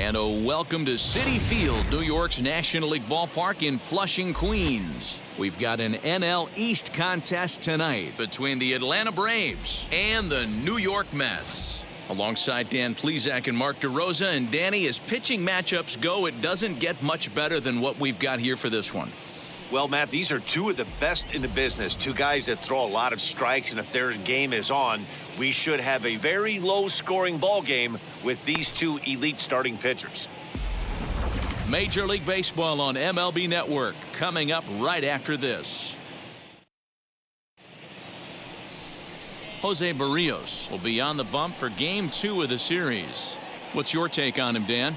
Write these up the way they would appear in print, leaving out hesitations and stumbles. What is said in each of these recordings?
And a welcome to Citi Field, New York's National League ballpark in Flushing, Queens. We've got an NL East contest tonight between the Atlanta Braves and the New York Mets. Alongside Dan Plesac and Mark DeRosa. And Danny, as pitching matchups go, it doesn't get much better than what we've got here for this one. Well, Matt, these are two of the best in the business. Two guys that throw a lot of strikes, and if their game is on, we should have a very low-scoring ball game with these two elite starting pitchers. Major League Baseball on MLB Network coming up right after this. Jose Barrios will be on the bump for Game 2 of the series. What's your take on him, Dan?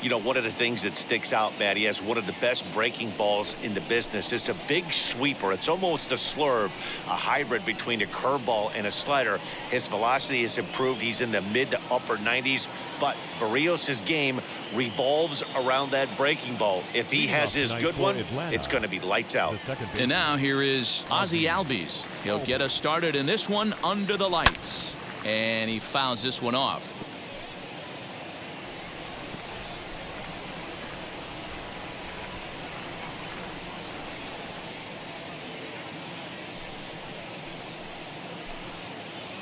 You know, one of the things that sticks out, Matt, he has one of the best breaking balls in the business. It's a big sweeper. It's almost a slurve, a hybrid between a curveball and a slider. His velocity has improved. He's in the mid to upper 90s, but Barrios' game revolves around that breaking ball. If he has his good one, it's going to be lights out. And now here is Ozzie Albies. He'll get us started in this one under the lights. And he fouls this one off.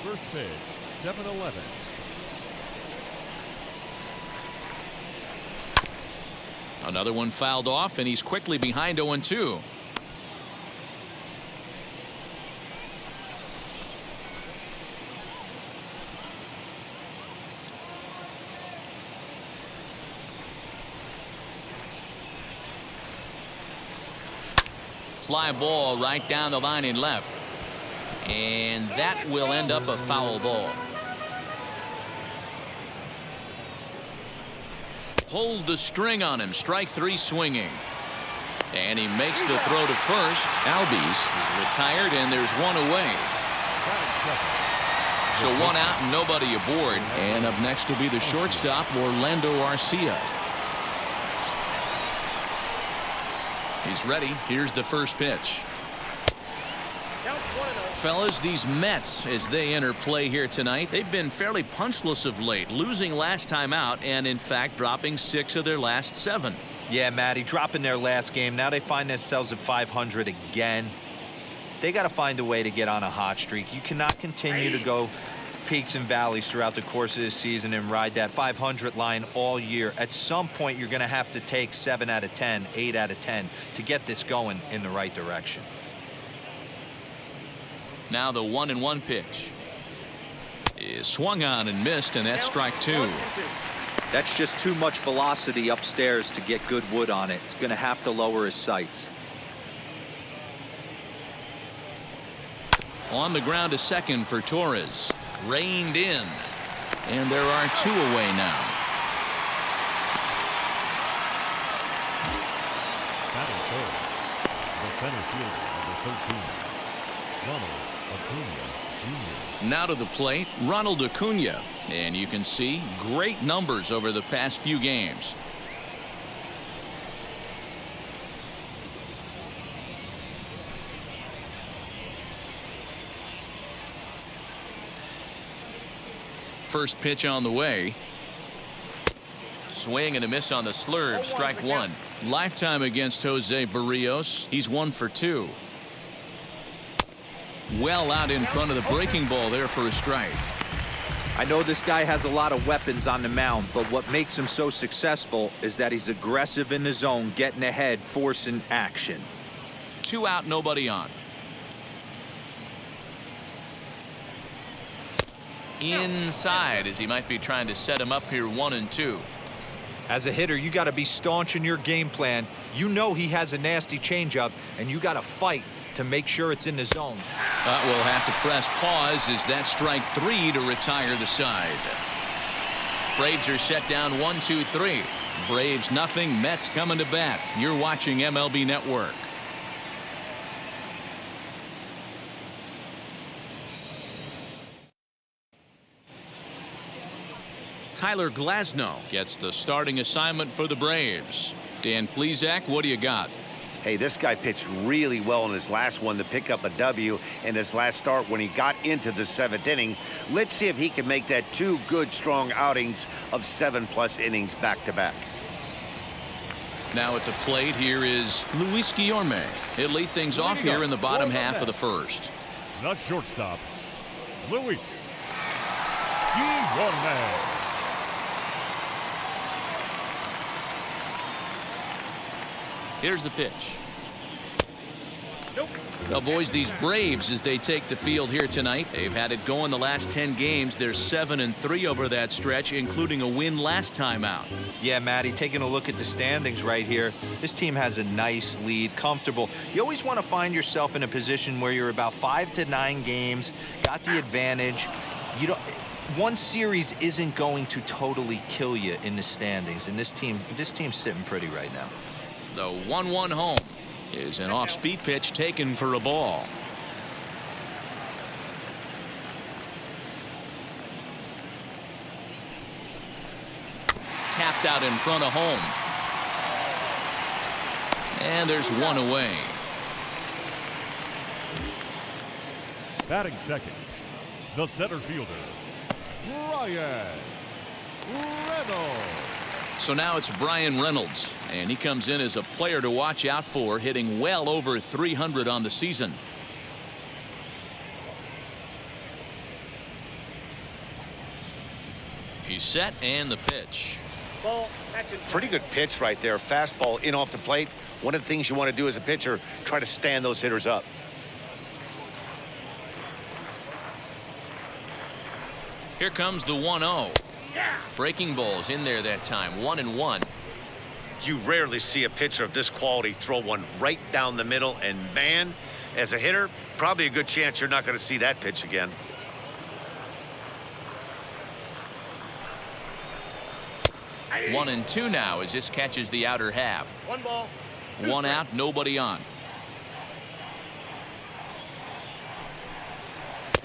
First pitch, 7-11. Another one fouled off, and he's quickly behind 0-2. Fly ball right down the line in left. And that will end up a foul ball. Pulled the string on him. Strike 3 swinging. And he makes the throw to first. Albies is retired, and there's one away. So one out and nobody aboard. And up next will be the shortstop, Orlando Arcia. He's ready. Here's the first pitch. Fellas, these Mets, as they enter play here tonight, they've been fairly punchless of late, losing last time out and, in fact, dropping 6 of their last 7. Yeah, Matty, dropping their last game. Now they find themselves at 500 again. They got to find a way to get on a hot streak. You cannot continue to go peaks and valleys throughout the course of the season and ride that 500 line all year. At some point, you're going to have to take 7 out of 10, 8 out of 10 to get this going in the right direction. Now the 1-1 pitch is swung on and missed, and that's strike 2. That's just too much velocity upstairs to get good wood on it. It's going to have to lower his sights. On the ground to second for Torres. Reined in. And there are 2 away now. Batting third, the center fielder, number 13, Ronald Acuna Jr. Now to the plate, Ronald Acuna. And you can see great numbers over the past few games. First pitch on the way. Swing and a miss on the slurve. Strike 1. Lifetime against Jose Barrios. He's 1 for 2. Well out in front of the breaking ball there for a strike. I know this guy has a lot of weapons on the mound, but what makes him so successful is that he's aggressive in the zone, getting ahead, forcing action. 2 out, nobody on. Inside, as he might be trying to set him up here 1-2. As a hitter, you got to be staunch in your game plan. You know he has a nasty changeup, and you got to fight to make sure it's in the zone. We'll have to press pause as that strike 3 to retire the side. Braves are set down 1-2-3. Braves nothing. Mets coming to bat. You're watching MLB Network. Tyler Glasnow gets the starting assignment for the Braves. Dan Plesac, what do you got? Hey, this guy pitched really well in his last one to pick up a W in his last start when he got into the 7th inning. Let's see if he can make that 2 good, strong outings of 7+ innings back-to-back. Now at the plate, here is Luis Guillorme. He'll lead things off here in the bottom half of the first. The shortstop, Luis Guillorme. Here's the pitch. Now, boys, these Braves, as they take the field here tonight, they've had it going the last 10 games. They're 7-3 over that stretch, including a win last time out. Yeah, Matty, taking a look at the standings right here, this team has a nice lead, comfortable. You always want to find yourself in a position where you're about 5 to 9 games, got the advantage. You don't. One series isn't going to totally kill you in the standings, and this team's sitting pretty right now. The 1-1 home is an off-speed pitch taken for a ball. Tapped out in front of home. And there's one away. Batting second, the center fielder, Bryan Reynolds. So now it's Bryan Reynolds, and he comes in as a player to watch out for, hitting well over 300 on the season. He's set, and the pitch. Pretty good pitch right there. Fastball in off the plate. One of the things you want to do as a pitcher, try to stand those hitters up. Here comes the 1-0. Breaking balls in there that time. 1-1. You rarely see a pitcher of this quality throw one right down the middle, and man, as a hitter, probably a good chance you're not going to see that pitch again. One and two now as this catches the outer half. 1 ball. 1 out, nobody on.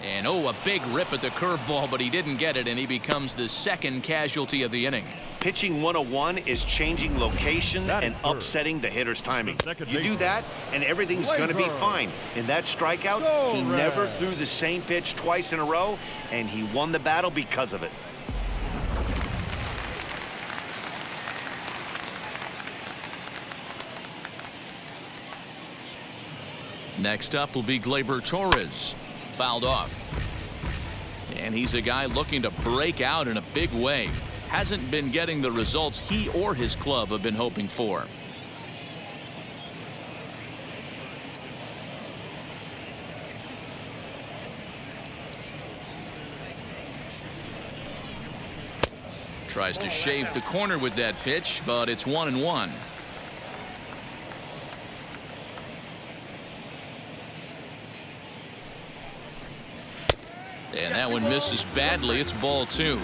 And oh, a big rip at the curveball, but he didn't get it, and he becomes the second casualty of the inning. Pitching 101 is changing location and upsetting the hitter's timing. You do that, and everything's going to be fine. In that strikeout, he never threw the same pitch twice in a row, and he won the battle because of it. Next up will be Gleyber Torres. Fouled off. And he's a guy looking to break out in a big way. Hasn't been getting the results he or his club have been hoping for. Tries to shave the corner with that pitch, but it's 1-1. And that one misses badly. It's ball 2.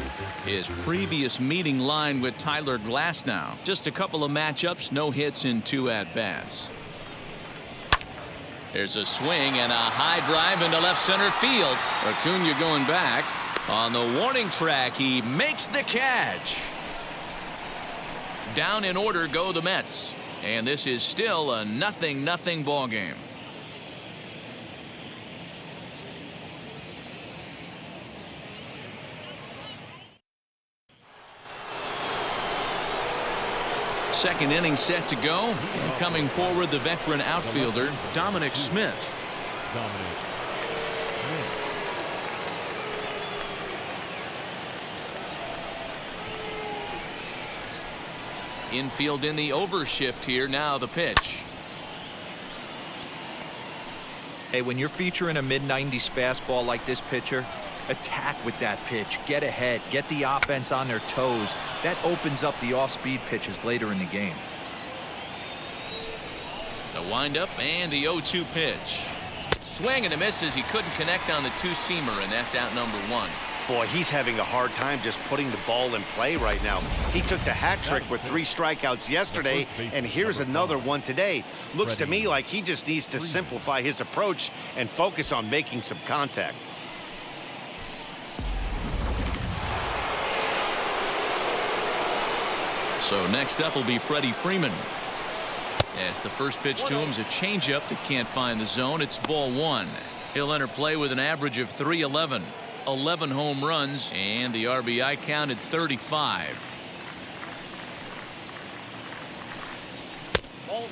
His previous meeting line with Tyler Glasnow. Just a couple of matchups, no hits in 2 at-bats. There's a swing and a high drive into left center field. Acuna going back. On the warning track, he makes the catch. Down in order go the Mets. And this is still a 0-0 ball game. Second inning set to go. And coming forward, the veteran outfielder, Dominic Smith. Infield in the overshift here. Now the pitch. Hey, when you're featuring a mid-90s fastball like this pitcher, attack with that pitch. Get ahead. Get the offense on their toes. That opens up the off-speed pitches later in the game. The windup and the 0-2 pitch. Swing and a miss as he couldn't connect on the two-seamer, and that's out number 1. Boy, he's having a hard time just putting the ball in play right now. He took the hat trick with 3 strikeouts yesterday, and here's another one today. Looks to me like he just needs to simplify his approach and focus on making some contact. So next up will be Freddie Freeman. As the first pitch to him is a changeup that can't find the zone. It's ball one. He'll enter play with an average of .311, 11 home runs, and the RBI count at 35.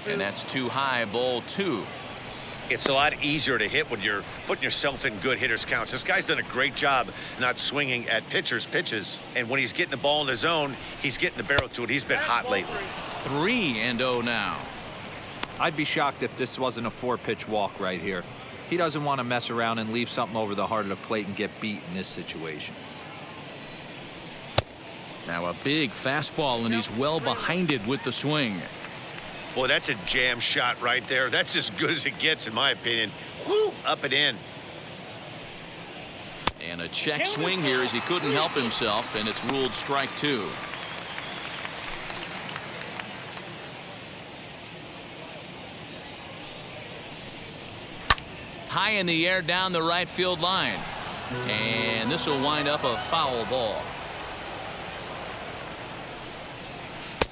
And that's too high, ball two. It's a lot easier to hit when you're putting yourself in good hitters' counts. This guy's done a great job not swinging at pitchers' pitches. And when he's getting the ball in the zone, he's getting the barrel to it. He's been hot lately. 3-0 now. I'd be shocked if this wasn't a 4-pitch walk right here. He doesn't want to mess around and leave something over the heart of the plate and get beat in this situation. Now a big fastball, and he's well behind it with the swing. Boy, that's a jam shot right there. That's as good as it gets, in my opinion. Whoo, up and in. And a check swing here as he couldn't help himself, and it's ruled strike two. High in the air down the right field line. And this will wind up a foul ball.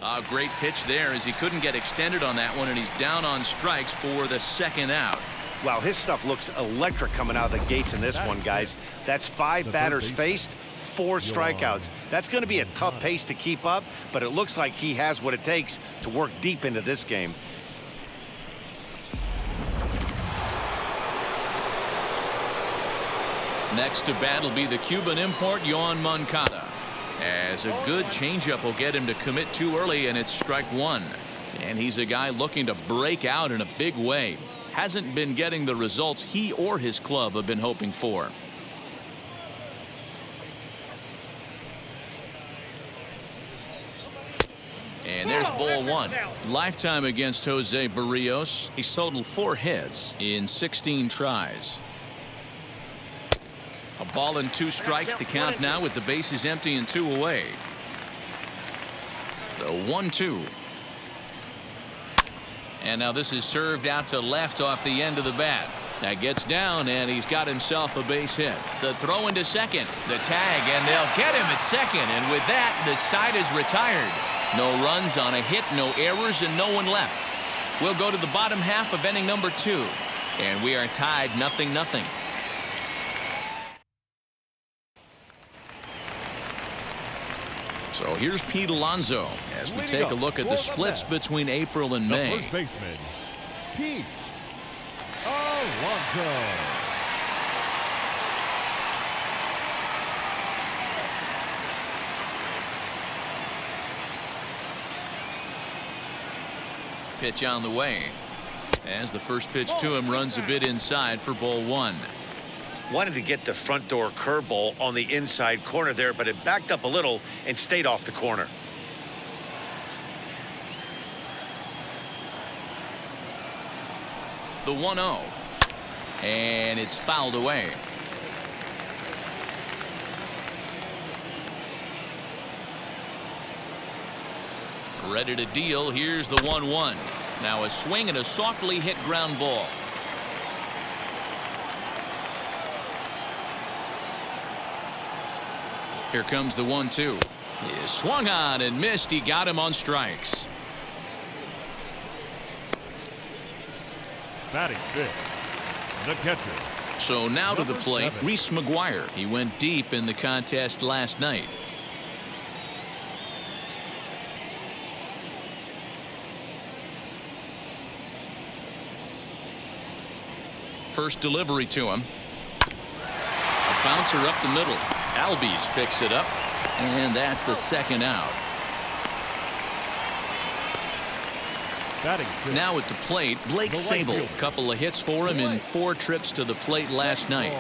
A great pitch there as he couldn't get extended on that one, and he's down on strikes for the second out. Wow, his stuff looks electric coming out of the gates in this one, guys. That's 5 batters faced, 4 strikeouts. That's going to be a tough pace to keep up, but it looks like he has what it takes to work deep into this game. Next to bat will be the Cuban import, Yoan Moncada. As a good changeup will get him to commit too early, and it's strike one. And he's a guy looking to break out in a big way. Hasn't been getting the results he or his club have been hoping for. And there's ball one. Lifetime against Jose Barrios. He's totaled 4 hits in 16 tries. A ball and 2 strikes to count now with the bases empty and 2 away. The 1-2. And now this is served out to left off the end of the bat. That gets down, and he's got himself a base hit. The throw into second, the tag, and they'll get him at second. And with that, the side is retired. No runs on a hit, no errors, and no one left. We'll go to the bottom half of inning number 2. And we are tied 0-0. So here's Pete Alonso as we take a look at the splits between April and May. The first baseman, Pete Alonso. Pitch on the way. As the first pitch to him runs a bit inside for ball one. Wanted to get the front door curveball on the inside corner there, but it backed up a little and stayed off the corner. The 1-0. And it's fouled away. Ready to deal. Here's the 1-1. Now a swing and a softly hit ground ball. Here comes the 1-2. He swung on and missed. He got him on strikes. Batting fifth, the catcher. So now to the plate, 7. Reese McGuire. He went deep in the contest last night. First delivery to him. A bouncer up the middle. Albies picks it up, and that's the second out. Batting fifth, Now at the plate, Blake the right Sable. fielder. Couple of hits for him in 4 trips to the plate last night.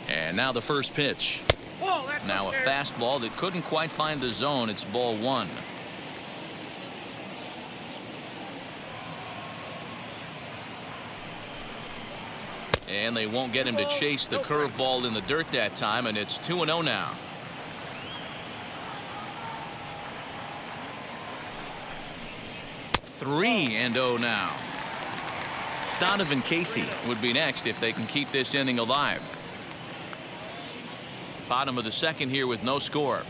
And now the first pitch. Now a fastball that couldn't quite find the zone. It's ball one. And they won't get him to chase the curveball in the dirt that time, and it's 2-0 now. Three and 0 now. Donovan Casey would be next if they can keep this inning alive. Bottom of the second here with no score.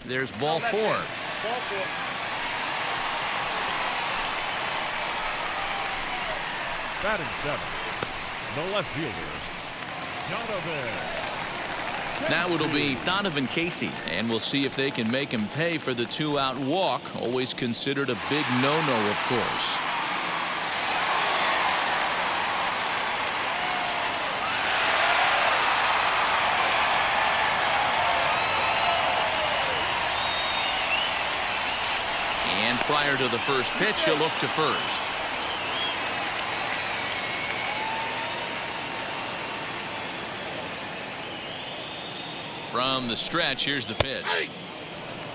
There's ball 4. Batting 7th, the left fielder, Donovan. Now it'll be Donovan Casey, and we'll see if they can make him pay for the 2-out walk. Always considered a big no-no, of course. And prior to the first pitch, he'll look to first. From the stretch, here's the pitch.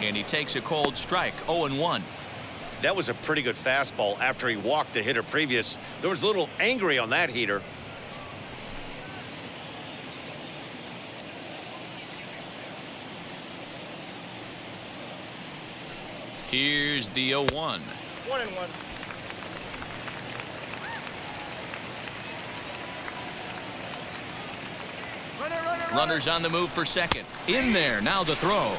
And he takes a cold strike, 0-1. That was a pretty good fastball after he walked the hitter previous. There was a little angry on that heater. Here's the 0-1. 1-1. Runners on the move for second. In there, now the throw.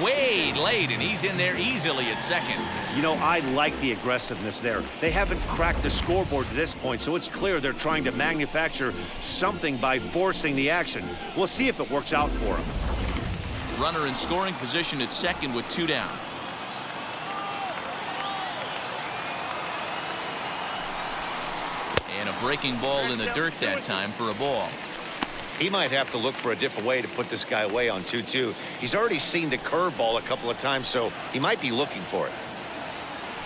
Way late, and he's in there easily at second. You know, I like the aggressiveness there. They haven't cracked the scoreboard to this point, so it's clear they're trying to manufacture something by forcing the action. We'll see if it works out for them. Runner in scoring position at second with 2 down. And a breaking ball in the dirt that time for a ball. He might have to look for a different way to put this guy away on 2-2. He's already seen the curveball a couple of times, so he might be looking for it.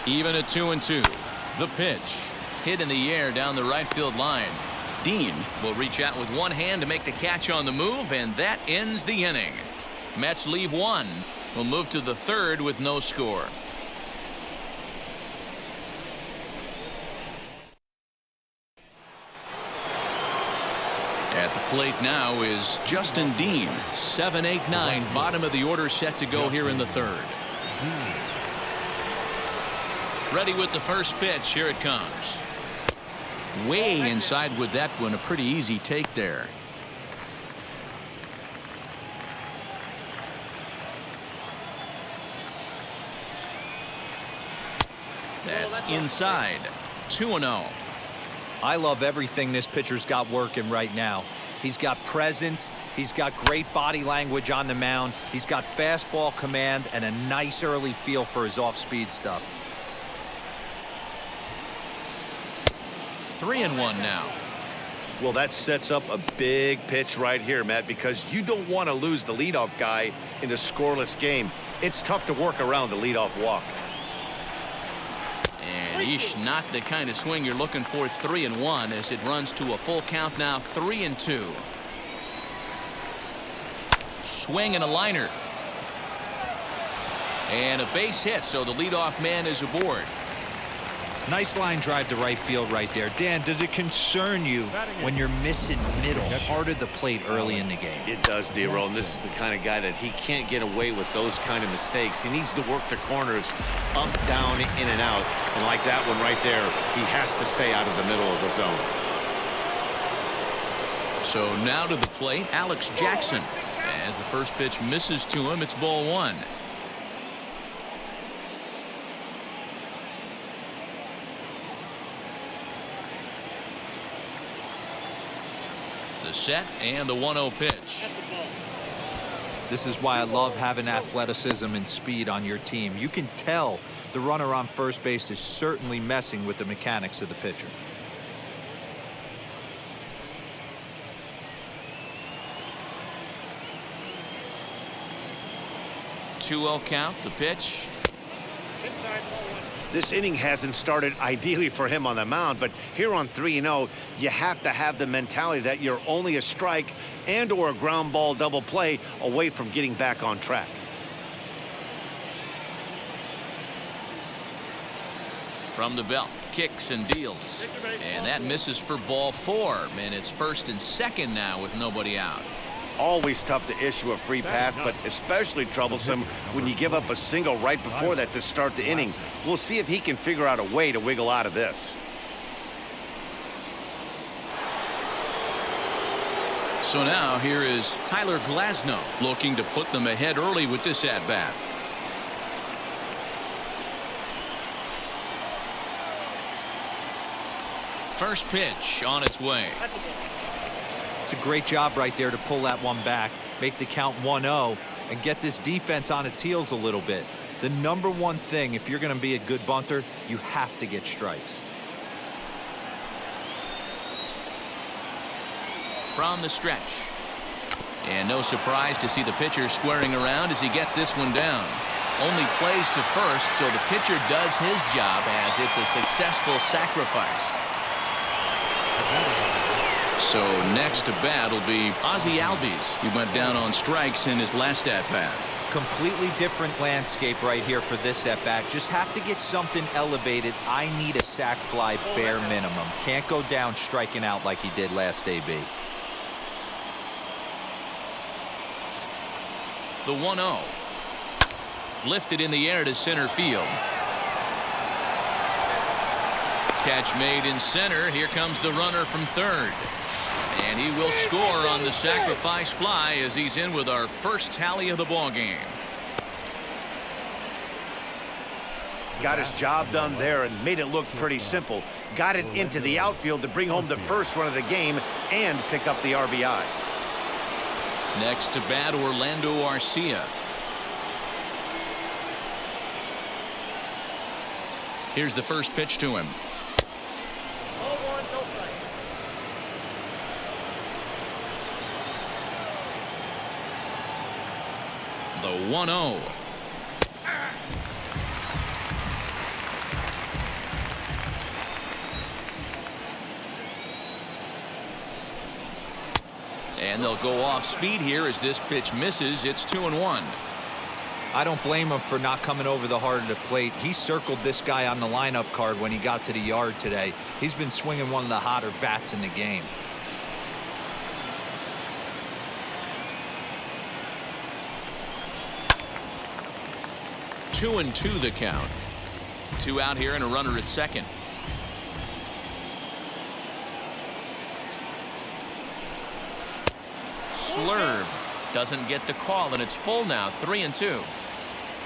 Even at 2-2. The pitch. Hit in the air down the right field line. Dean will reach out with one hand to make the catch on the move, and that ends the inning. Mets leave 1. We'll move to the third with no score. At the plate now is Justin Dean. 7-8-9, bottom of the order set to go here in the third. Ready with the first pitch. Here it comes. Way inside with that one. A pretty easy take there. That's inside. 2-0. I love everything this pitcher's got working right now. He's got presence. He's got great body language on the mound. He's got fastball command and a nice early feel for his off-speed stuff. 3-1 now. Well, that sets up a big pitch right here, Matt, because you don't want to lose the leadoff guy in a scoreless game. It's tough to work around the leadoff walk. And eesh, not the kind of swing you're looking for. 3-1 as it runs to a full count now. 3-2. Swing and a liner. And a base hit, so the leadoff man is aboard. Nice line drive to right field right there. Dan, does it concern you when you're missing middle, hard at the plate early in the game? It does, D-Roll, and this is the kind of guy that he can't get away with those kind of mistakes. He needs to work the corners up, down, in, and out. And like that one right there, he has to stay out of the middle of the zone. So now to the plate, Alex Jackson. As the first pitch misses to him, it's ball 1. The set and the 1-0 pitch. This is why I love having athleticism and speed on your team. You can tell the runner on first base is certainly messing with the mechanics of the pitcher. Two-0 count. The pitch. This inning hasn't started ideally for him on the mound, but here on 3-0, you have to have the mentality that you're only a strike and or a ground ball double play away from getting back on track. From the belt, kicks and deals. And that misses for ball 4. And it's first and second now with nobody out. Always tough to issue a free pass, but especially troublesome when you give up a single right before that to start the inning. We'll see if he can figure out a way to wiggle out of this. So now here is Tyler Glasnow looking to put them ahead early with this at-bat. First pitch on its way. It's a great job right there to pull that one back, make the count 1-0, and get this defense on its heels a little bit. The number one thing, if you're going to be a good bunter, you have to get strikes. From the stretch. And no surprise to see the pitcher squaring around as he gets this one down. Only plays to first, so the pitcher does his job as it's a successful sacrifice. So next to bat will be Ozzie Albies. He went down on strikes in his last at-bat. Completely different landscape right here for this at-bat. Just have to get something elevated. I need a sac fly bare minimum. Can't go down striking out like he did last AB. The 1-0. Lifted in the air to center field. Catch made in center. Here comes the runner from third. And he will score on the sacrifice fly as he's in with our first tally of the ball game. Got his job done there and made it look pretty simple. Got it into the outfield to bring home the first run of the game and pick up the RBI. Next to bat, Orlando Arcia. Here's the first pitch to him. The 1-0. And they'll go off speed here as this pitch misses. It's 2-1. I don't blame him for not coming over the heart of the plate. He circled this guy on the lineup card when he got to the yard today. He's been swinging one of the hotter bats in the game. Two and two the count. Two out here and a runner at second. Slurve doesn't get the call, and it's full now. 3-2.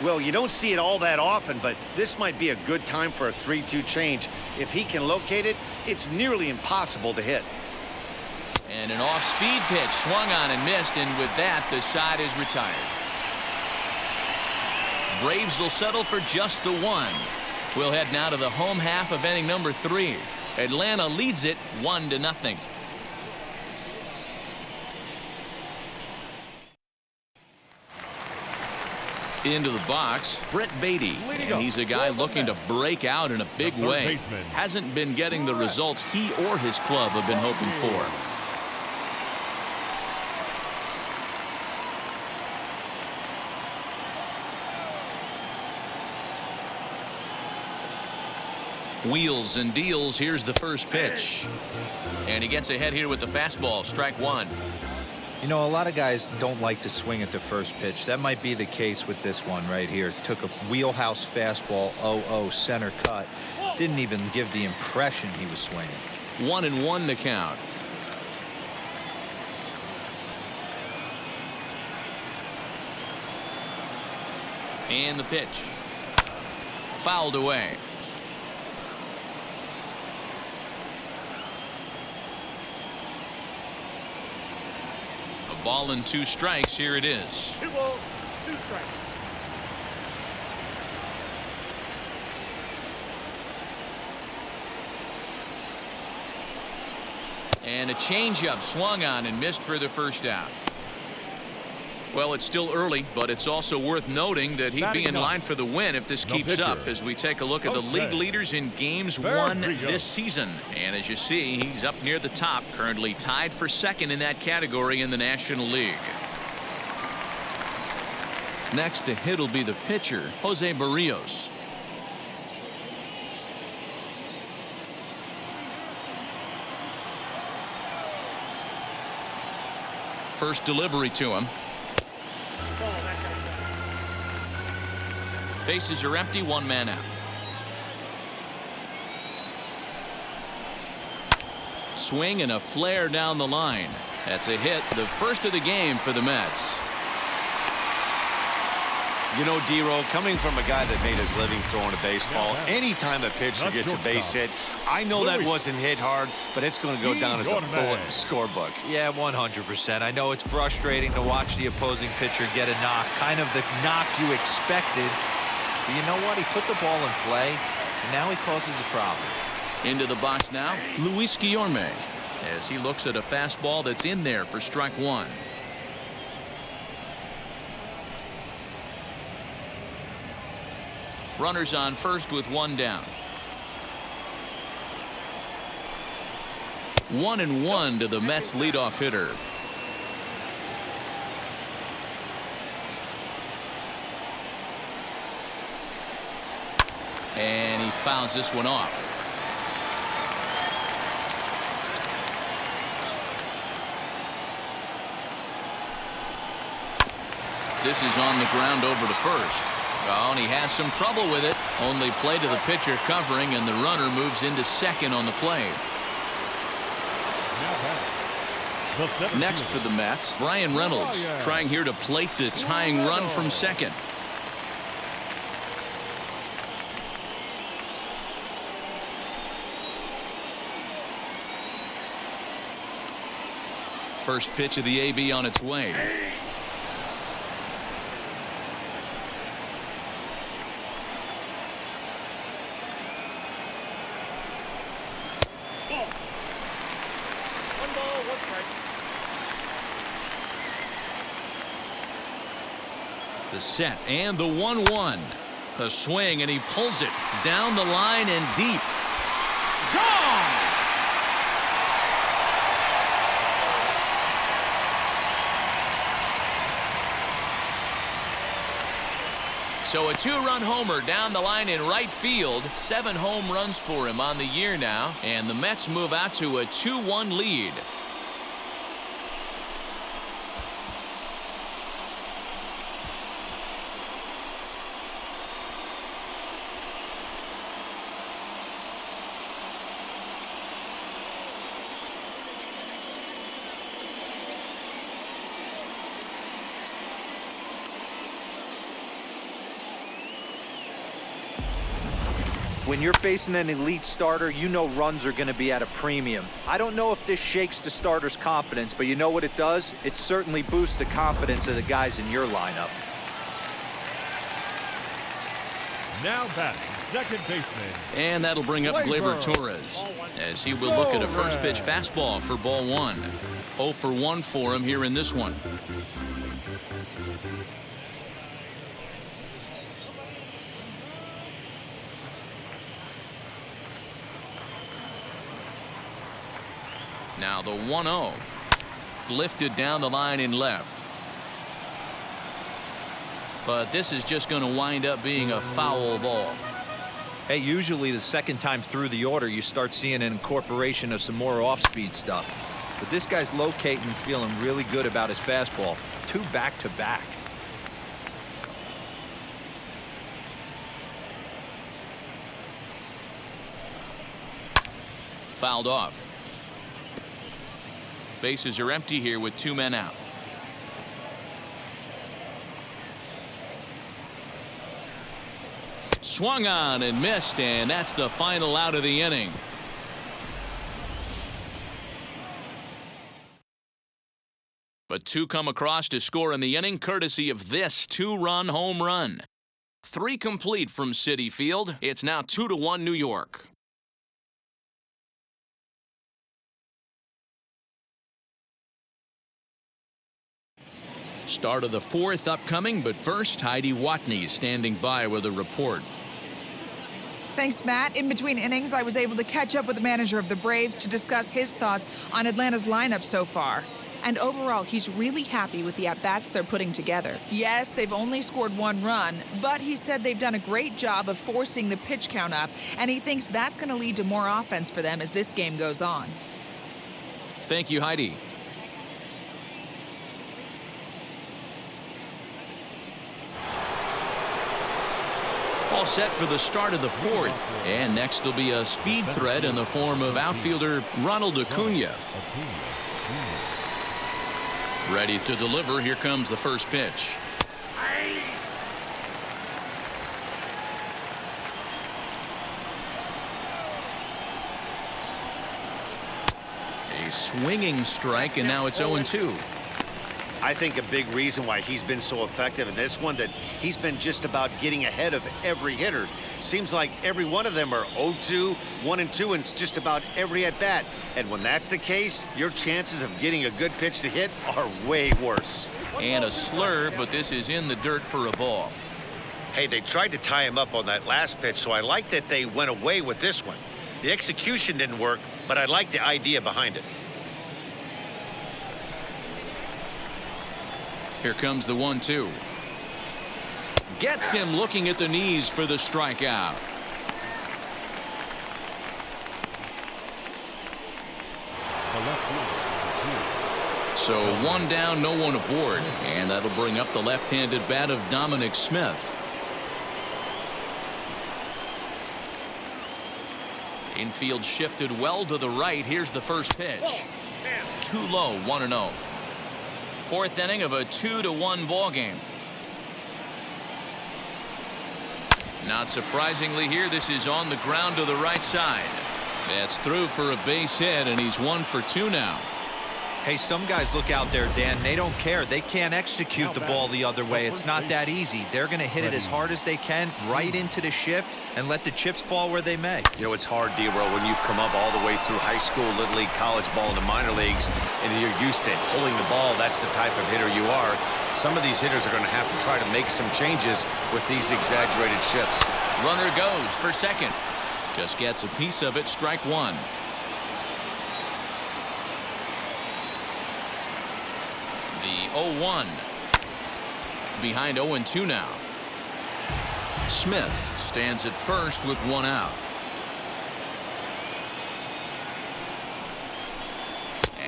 Well, you don't see it all that often, but this might be a good time for a 3-2 change. If he can locate it, it's nearly impossible to hit. And an off-speed pitch swung on and missed, and with that, the side is retired. Braves will settle for just the one. We'll head now to the home half of inning number 3. Atlanta leads it 1-0. Into the box, Brett Beatty, and he's a guy looking to break out in a big way. Hasn't been getting the results he or his club have been hoping for. Wheels and deals. Here's the first pitch. And he gets ahead here with the fastball. Strike one. You know, a lot of guys don't like to swing at the first pitch. That might be the case with this one right here. Took a wheelhouse fastball, 0-0 center cut. Didn't even give the impression he was swinging. 1-1 the count. And the pitch. Fouled away. A ball and 2 strikes. Here it is. 2 balls, 2 strikes. And a changeup swung on and missed for the first out. Well, it's still early, but it's also worth noting that he'd be in line for the win if this keeps up as we take a look at the league leaders in games won this season. And as you see, he's up near the top, currently tied for second in that category in the National League. Next to hit will be the pitcher, Jose Barrios. First delivery to him. Bases are empty, 1 man out. Swing and a flare down the line. That's a hit, the first of the game for the Mets. You know, D-Roll, coming from a guy that made his living throwing a baseball, anytime a pitcher gets a base hit, I know that wasn't hit hard, but it's going to go down as a bullet in the scorebook. Yeah, 100%. I know it's frustrating to watch the opposing pitcher get a knock, kind of the knock you expected. But you know what? He put the ball in play, and now he causes a problem. Into the box now, Luis Guillorme, as he looks at a fastball that's in there for strike one. Runners on first with one down. 1-1 to the Mets leadoff hitter. And he fouls this one off. This is on the ground over to first. Oh, and he has some trouble with it. Only play to the pitcher covering, and the runner moves into second on the play. Next for the Mets, Brian Reynolds, trying here to plate the tying run from second. First pitch of the AB on its way. The set and the 1-1. The swing, and he pulls it down the line and deep. Gone! So a two-run homer down the line in right field. 7 home runs for him on the year now. And the Mets move out to a 2-1 lead. When you're facing an elite starter, you know runs are going to be at a premium. I don't know if this shakes the starter's confidence, but you know what it does? It certainly boosts the confidence of the guys in your lineup. Now batting, second baseman. And that'll bring up Gleyber Torres, as he will look at a first pitch fastball for ball 1. 0 for 1 for him here in this one. Now the 1-0. Lifted down the line in left. But this is just going to wind up being a foul ball. Hey, usually the second time through the order, you start seeing an incorporation of some more off-speed stuff. But this guy's locating and feeling really good about his fastball. 2 back-to-back. Fouled off. Bases are empty here with 2 men out. Swung on and missed, and that's the final out of the inning. But 2 come across to score in the inning, courtesy of this 2-run home run. 3 complete from Citi Field. It's now 2-1 New York. Start of the 4th upcoming, but first, Heidi Watney standing by with a report. Thanks, Matt. In between innings, I was able to catch up with the manager of the Braves to discuss his thoughts on Atlanta's lineup so far. And overall, he's really happy with the at-bats they're putting together. Yes, they've only scored 1 run, but he said they've done a great job of forcing the pitch count up, and he thinks that's going to lead to more offense for them as this game goes on. Thank you, Heidi. All set for the start of the 4th. And next will be a speed threat in the form of outfielder Ronald Acuna. Ready to deliver. Here comes the first pitch. A swinging strike, and now it's 0-2. I think a big reason why he's been so effective in this one, that he's been just about getting ahead of every hitter. Seems like every one of them are 0-2, 1-2, and it's just about every at-bat. And when that's the case, your chances of getting a good pitch to hit are way worse. And a slurve, but this is in the dirt for a ball. Hey, they tried to tie him up on that last pitch, so I like that they went away with this one. The execution didn't work, but I like the idea behind it. Here comes the 1-2. Gets him looking at the knees for the strikeout. So one down, no one aboard, and that'll bring up the left-handed bat of Dominic Smith. Infield shifted well to the right. Here's the first pitch. Too low, 1-0. Fourth inning of a 2-1 ball game. Not surprisingly here, this is on the ground to the right side. That's through for a base hit, and he's 1 for 2 now. Hey, some guys look out there, Dan. They don't care. They can't execute the ball the other way. It's not that easy. They're going to hit it as hard as they can right into the shift and let the chips fall where they may. You know, it's hard, D-Row, when you've come up all the way through high school, little league, college ball, and the minor leagues, and you're used to pulling the ball. That's the type of hitter you are. Some of these hitters are going to have to try to make some changes with these exaggerated shifts. Runner goes for second. Just gets a piece of it. Strike one. The 0-1. Behind 0-2 now. Smith stands at first with one out.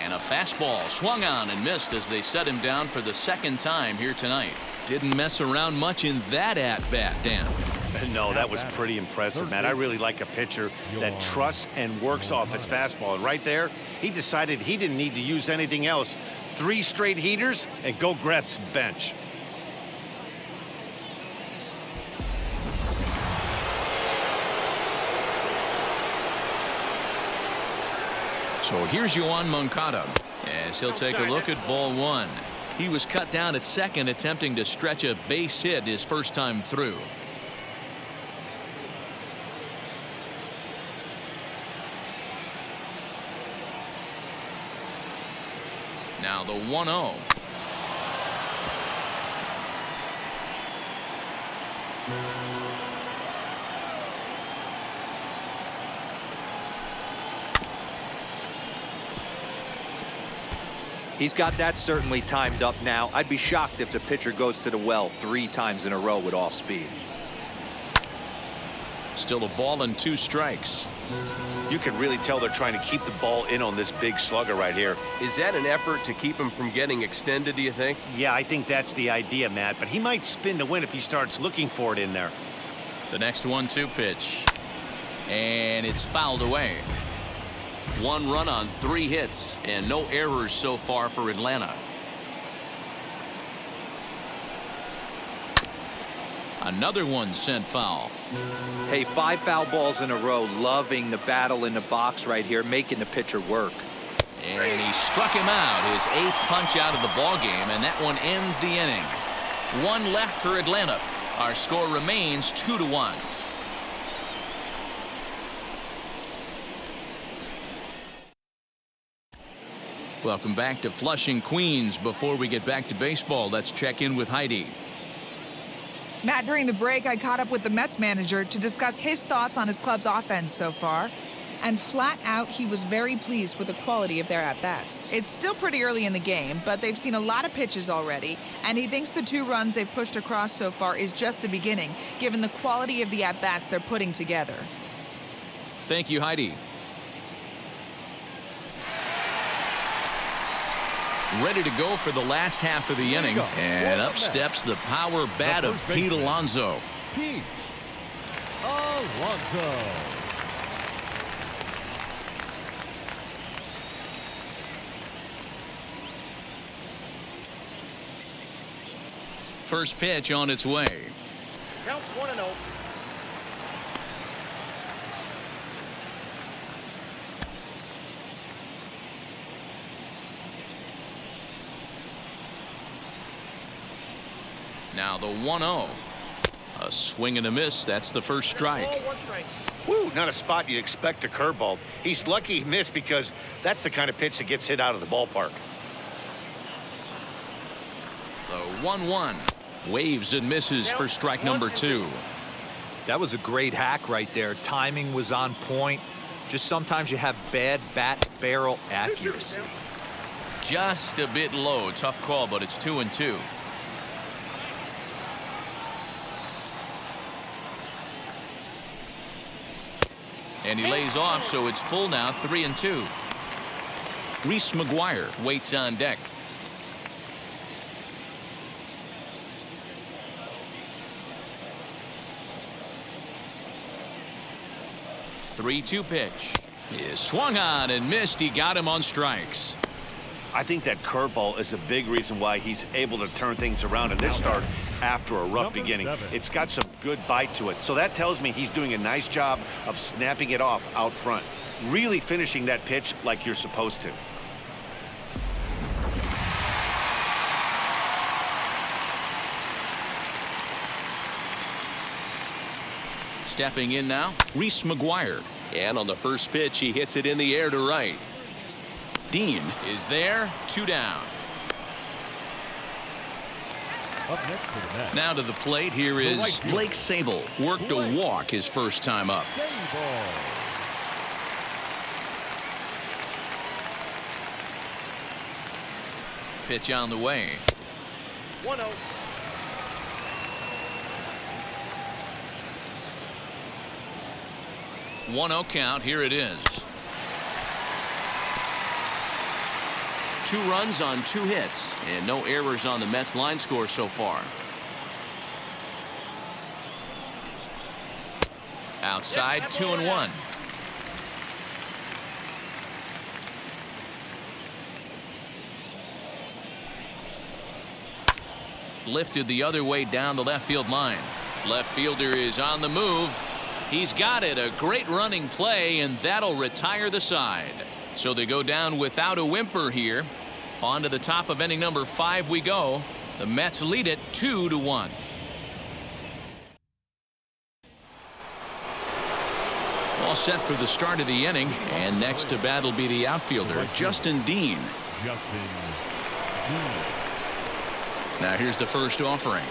And a fastball swung on and missed as they set him down for the second time here tonight. Didn't mess around much in that at-bat, Dan. No, that was pretty impressive, Matt. I really like a pitcher that trusts and works off his fastball. And right there, he decided he didn't need to use anything else. 3 straight heaters and go grab some bench. So here's Yoan Moncada as he'll take a look at ball one. He was cut down at second, attempting to stretch a base hit his first time through. Now the 1-0. He's got that certainly timed up now. I'd be shocked if the pitcher goes to the well 3 times in a row with off speed. Still a ball and 2 strikes. You can really tell they're trying to keep the ball in on this big slugger right here. Is that an effort to keep him from getting extended, do you think? Yeah, I think that's the idea, Matt. But he might spin to win if he starts looking for it in there. The next 1-2 pitch. And it's fouled away. 1 run on 3 hits and no errors so far for Atlanta. Another one sent foul. Hey, 5 foul balls in a row. Loving the battle in the box right here, making the pitcher work. And he struck him out, his 8th punch out of the ball game, and that one ends the inning. 1 left for Atlanta. Our score remains 2-1. Welcome back to Flushing, Queens. Before we get back to baseball, let's check in with Heidi. Matt, during the break, I caught up with the Mets manager to discuss his thoughts on his club's offense so far. And flat out, he was very pleased with the quality of their at-bats. It's still pretty early in the game, but they've seen a lot of pitches already, and he thinks the 2 runs they've pushed across so far is just the beginning, given the quality of the at-bats they're putting together. Thank you, Heidi. Ready to go for the last half of the inning, and up steps the power bat of Pete Alonso. Pete Alonso. first pitch on its way. Count 1-0. Now the 1-0. A swing and a miss. That's the first strike. Woo, not a spot you'd expect a curveball. He's lucky he missed because that's the kind of pitch that gets hit out of the ballpark. The 1-1. Waves and misses for strike number 2. That was a great hack right there. Timing was on point. Just sometimes you have bad bat barrel accuracy. Just a bit low. Tough call, but it's 2-2. And he lays off, so it's full now, 3-2. Reese McGuire waits on deck. Three-two pitch is swung on and missed. He got him on strikes. I think that curveball is a big reason why he's able to turn things around in this start after a rough beginning. It's got some good bite to it. So that tells me he's doing a nice job of snapping it off out front. Really finishing that pitch like you're supposed to. Stepping in now, Reese McGuire. And on the first pitch, he hits it in the air to right. Dean is there, 2 down. Up next to the net. Now to the plate, here is Blake Sable. Worked a walk his first time up. Sable. Pitch on the way. 1-0. 1-0 count. Here it is. 2 runs on 2 hits and no errors on the Mets line score so far. Outside, 2-1. Lifted the other way down the left field line. Left fielder is on the move. He's got it. A great running play, and that'll retire the side. So they go down without a whimper here. On to the top of inning number 5 we go. The Mets lead it 2-1. All set for the start of the inning, and next to bat will be the outfielder, Justin Dean. Justin Dean. Now here's the first offering.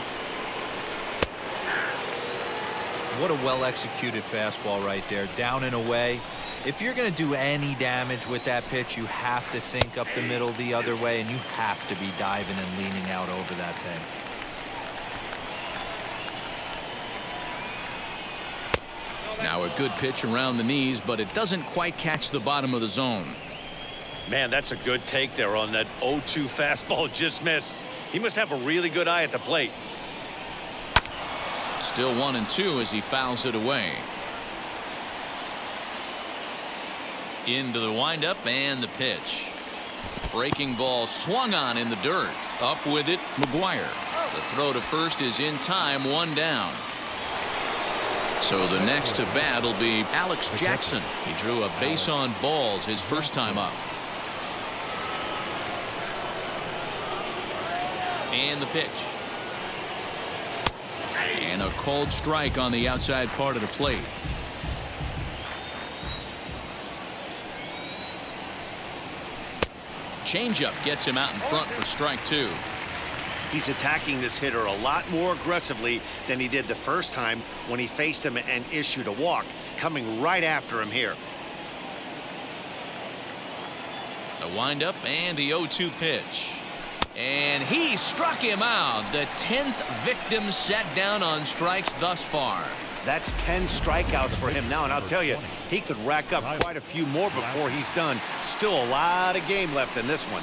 What a well-executed fastball right there, down and away. If you're going to do any damage with that pitch, you have to think up the middle the other way, and you have to be diving and leaning out over that thing. Now a good pitch around the knees, but it doesn't quite catch the bottom of the zone. Man, that's a good take there on that 0-2 fastball just missed. He must have a really good eye at the plate. Still 1-2 as he fouls it away. Into the windup and the pitch. Breaking ball swung on in the dirt. Up with it, McGuire. The throw to first is in time, 1 down. So the next to bat will be Alex Jackson. He drew a base on balls his first time up. And the pitch. And a called strike on the outside part of the plate. Changeup gets him out in front for strike 2. He's attacking this hitter a lot more aggressively than he did the first time when he faced him and issued a walk, coming right after him here. The windup and the 0-2 pitch. And he struck him out. The 10th victim set down on strikes thus far. That's 10 strikeouts for him now, and I'll tell you, he could rack up quite a few more before he's done. Still a lot of game left in this one.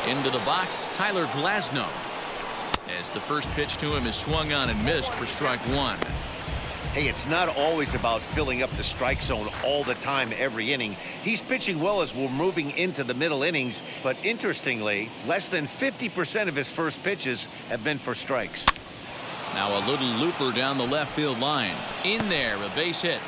Into the box, Tyler Glasnow. As the first pitch to him is swung on and missed for strike 1. Hey, it's not always about filling up the strike zone all the time, every inning. He's pitching well as we're moving into the middle innings, but interestingly, less than 50% of his first pitches have been for strikes. Now a little looper down the left field line. In there, a base hit.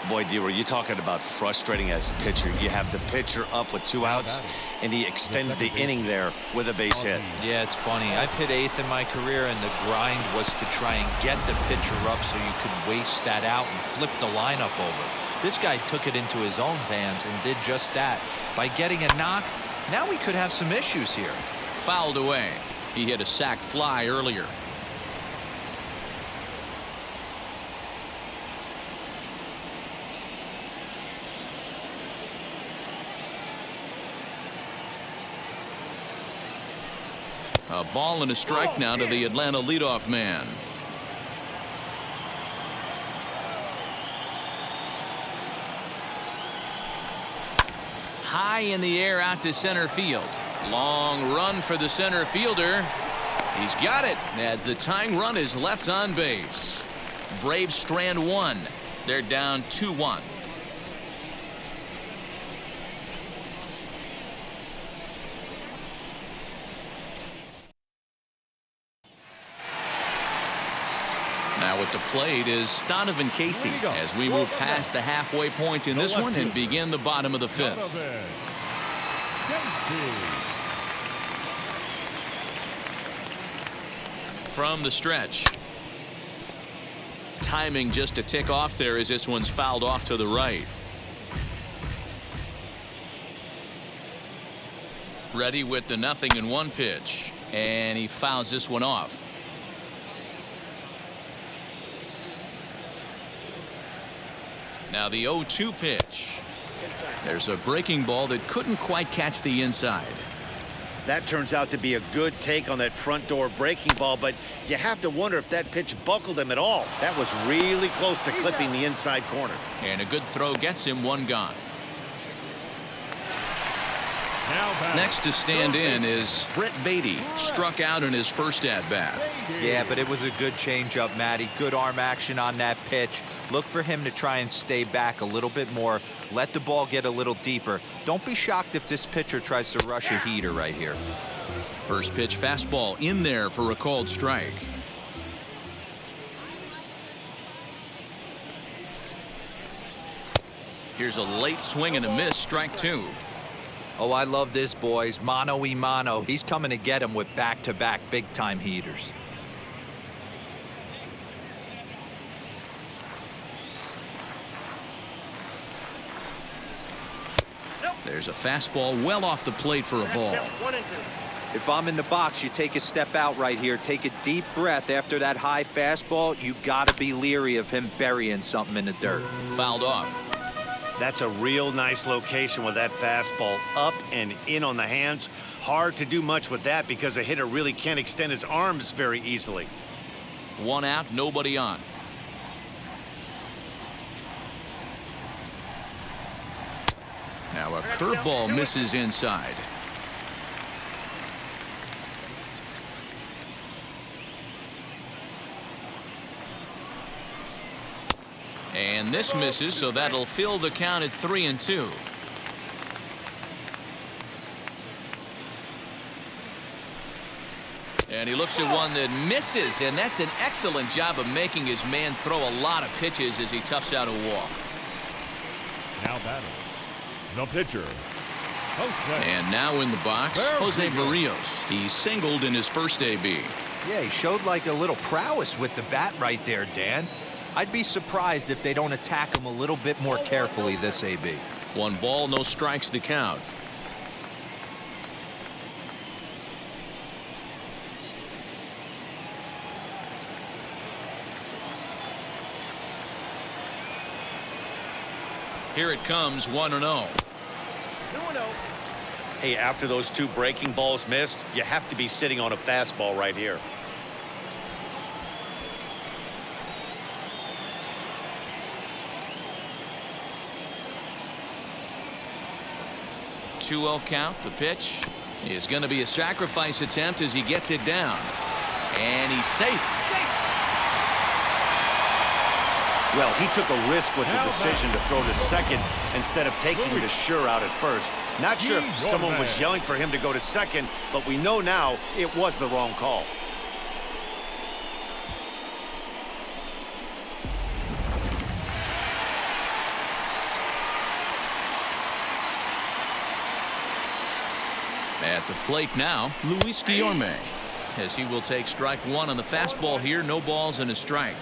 Boy, D, were you talking about frustrating as a pitcher? You have the pitcher up with 2 outs, and he extends the inning there with a base hit. Yeah, it's funny. I've hit 8th in my career, and the grind was to try and get the pitcher up so you could waste that out and flip the lineup over. This guy took it into his own hands and did just that. By getting a knock, now we could have some issues here. Fouled away. He hit a sac fly earlier. A ball and a strike now to the Atlanta leadoff man. High in the air out to center field. Long run for the center fielder. He's got it as the tying run is left on base. Braves strand one. They're down 2-1. Now at the plate is Donovan Casey as we move past the halfway point in this one and begin the bottom of the 5th. From the stretch. Timing just a tick off there as this one's fouled off to the right. Ready with the 0-1 pitch, and he fouls this one off. Now the 0-2 pitch. There's a breaking ball that couldn't quite catch the inside. That turns out to be a good take on that front door breaking ball, but you have to wonder if that pitch buckled him at all. That was really close to clipping the inside corner. And a good throw gets him one gone. Next to stand in is Brett Beatty. Struck out in his first at-bat. Yeah, but it was a good changeup, Matty. Good arm action on that pitch. Look for him to try and stay back a little bit more. Let the ball get a little deeper. Don't be shocked if this pitcher tries to rush a heater right here. First pitch fastball in there for a called strike. Here's a late swing and a miss, strike 2. Oh, I love this, boys. Mano-y-mano. He's coming to get him with back-to-back big-time heaters. There's a fastball well off the plate for a ball. If I'm in the box, you take a step out right here. Take a deep breath after that high fastball. You got to be leery of him burying something in the dirt. Fouled off. That's a real nice location with that fastball up and in on the hands. Hard to do much with that because a hitter really can't extend his arms very easily. 1 out, nobody on. Now a curveball misses inside. And this misses, so that'll fill the count at 3-2. And he looks at one that misses, and that's an excellent job of making his man throw a lot of pitches as he toughs out a walk. Now batting, the pitcher, Jose. And now in the box, Jose Barrios. He singled in his first AB. Yeah, he showed like a little prowess with the bat right there, Dan. I'd be surprised if they don't attack him a little bit more carefully this AB. 1 ball, no strikes the count. Here it comes, 1-0. Hey, after those 2 breaking balls missed, you have to be sitting on a fastball right here. 2-0 count. The pitch is going to be a sacrifice attempt as he gets it down. And he's safe. Well, he took a risk with the decision to throw to second instead of taking the sure out at first. Not sure if someone was yelling for him to go to second, but we know now it was the wrong call. At the plate now, Luis Guillorme, as he will take strike one on the fastball here. No balls and a strike.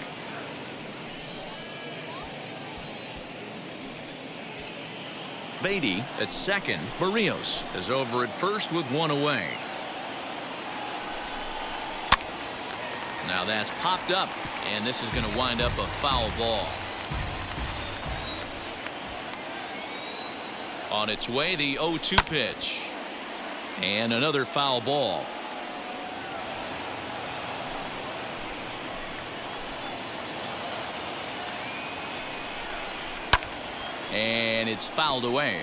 Beatty at second. Barrios is over at first with one away. Now that's popped up, and this is going to wind up a foul ball. On its way, the 0-2 pitch. And another foul ball. And it's fouled away.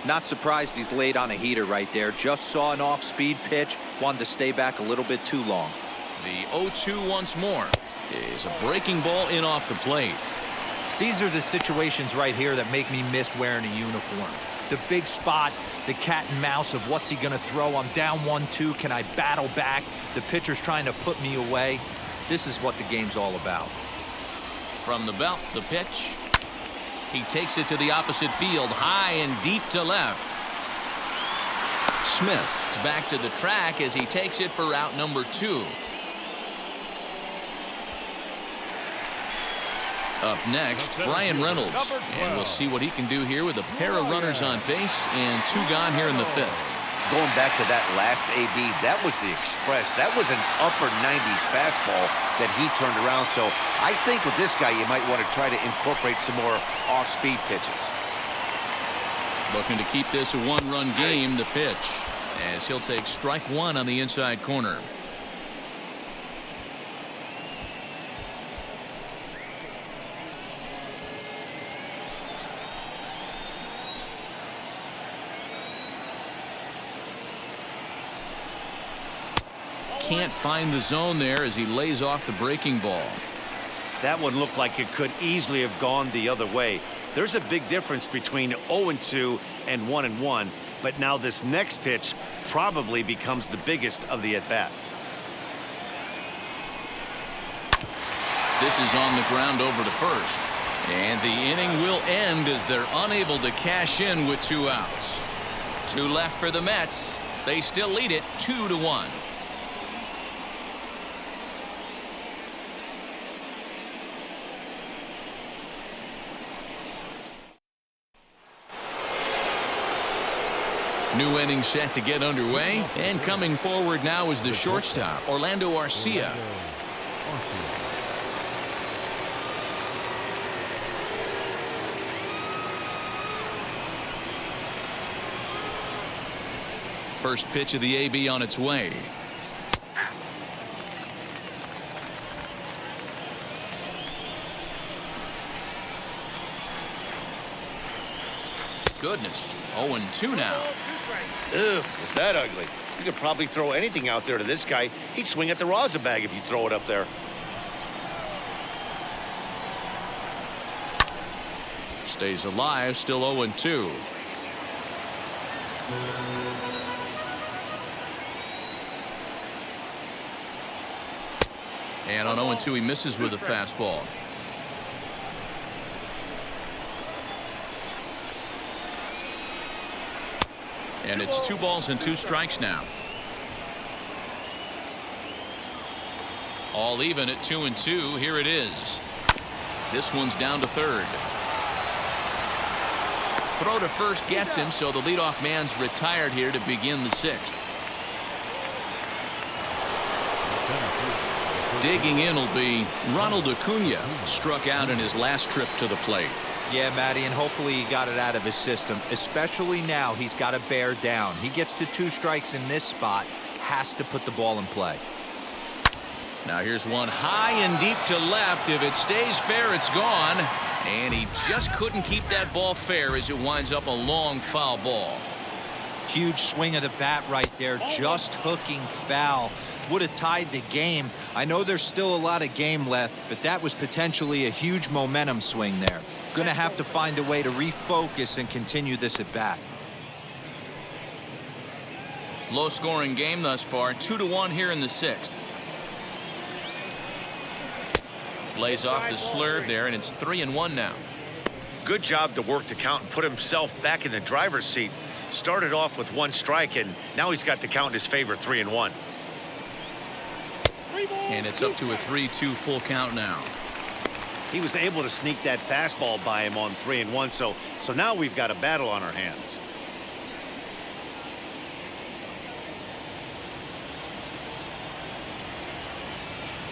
Not surprised he's laid on a heater right there. Just saw an off-speed pitch. Wanted to stay back a little bit too long. The 0-2 once more is a breaking ball in off the plate. These are the situations right here that make me miss wearing a uniform. The big spot, the cat and mouse of what's he going to throw. I'm down 1-2. Can I battle back? The pitcher's trying to put me away. This is what the game's all about. From the belt, the pitch. He takes it to the opposite field, high and deep to left. Smith is back to the track as he takes it for out number 2. Up next, Bryan Reynolds, and we'll see what he can do here with a pair of runners on base and 2 gone here in the 5th. Going back to that last AB, that was the express. That was an upper 90s fastball that he turned around. So I think with this guy, you might want to try to incorporate some more off-speed pitches. Looking to keep this a 1-run game, the pitch, as he'll take strike 1 on the inside corner. Can't find the zone there as he lays off the breaking ball. That one looked like it could easily have gone the other way. There's a big difference between 0-2 and 1-1, but now this next pitch probably becomes the biggest of the at-bat. This is on the ground over to first, and the inning will end as they're unable to cash in with 2 outs. 2 left for the Mets. They still lead it 2-1. New inning set to get underway, and coming forward now is the shortstop, Orlando Arcia. First pitch of the AB on its way. Goodness, 0-2 now. Ugh, is that ugly? You could probably throw anything out there to this guy. He'd swing at the rosin bag if you throw it up there. Stays alive, still 0-2. And on 0-2, he misses with a fastball. And it's 2 balls and 2 strikes now. All even at 2-2. Here it is. This one's down to third. Throw to first gets him, so the leadoff man's retired here to begin the 6th. Digging in will be Ronald Acuna, struck out in his last trip to the plate. Yeah, Matty, and hopefully he got it out of his system, especially now he's got to bear down. He gets the 2 strikes in this spot, has to put the ball in play. Now here's one high and deep to left. If it stays fair, it's gone. And he just couldn't keep that ball fair as it winds up a long foul ball. Huge swing of the bat right there, just hooking foul. Would have tied the game. I know there's still a lot of game left, but that was potentially a huge momentum swing there. Gonna have to find a way to refocus and continue this at bat. Low-scoring game thus far, 2-1 here in the 6th. Lays off the slurve there, and it's 3-1 now. Good job to work the count and put himself back in the driver's seat. Started off with 1 strike, and now he's got the count in his favor, 3-1. And it's up to a 3-2 full count now. He was able to sneak that fastball by him on 3-1, so now we've got a battle on our hands.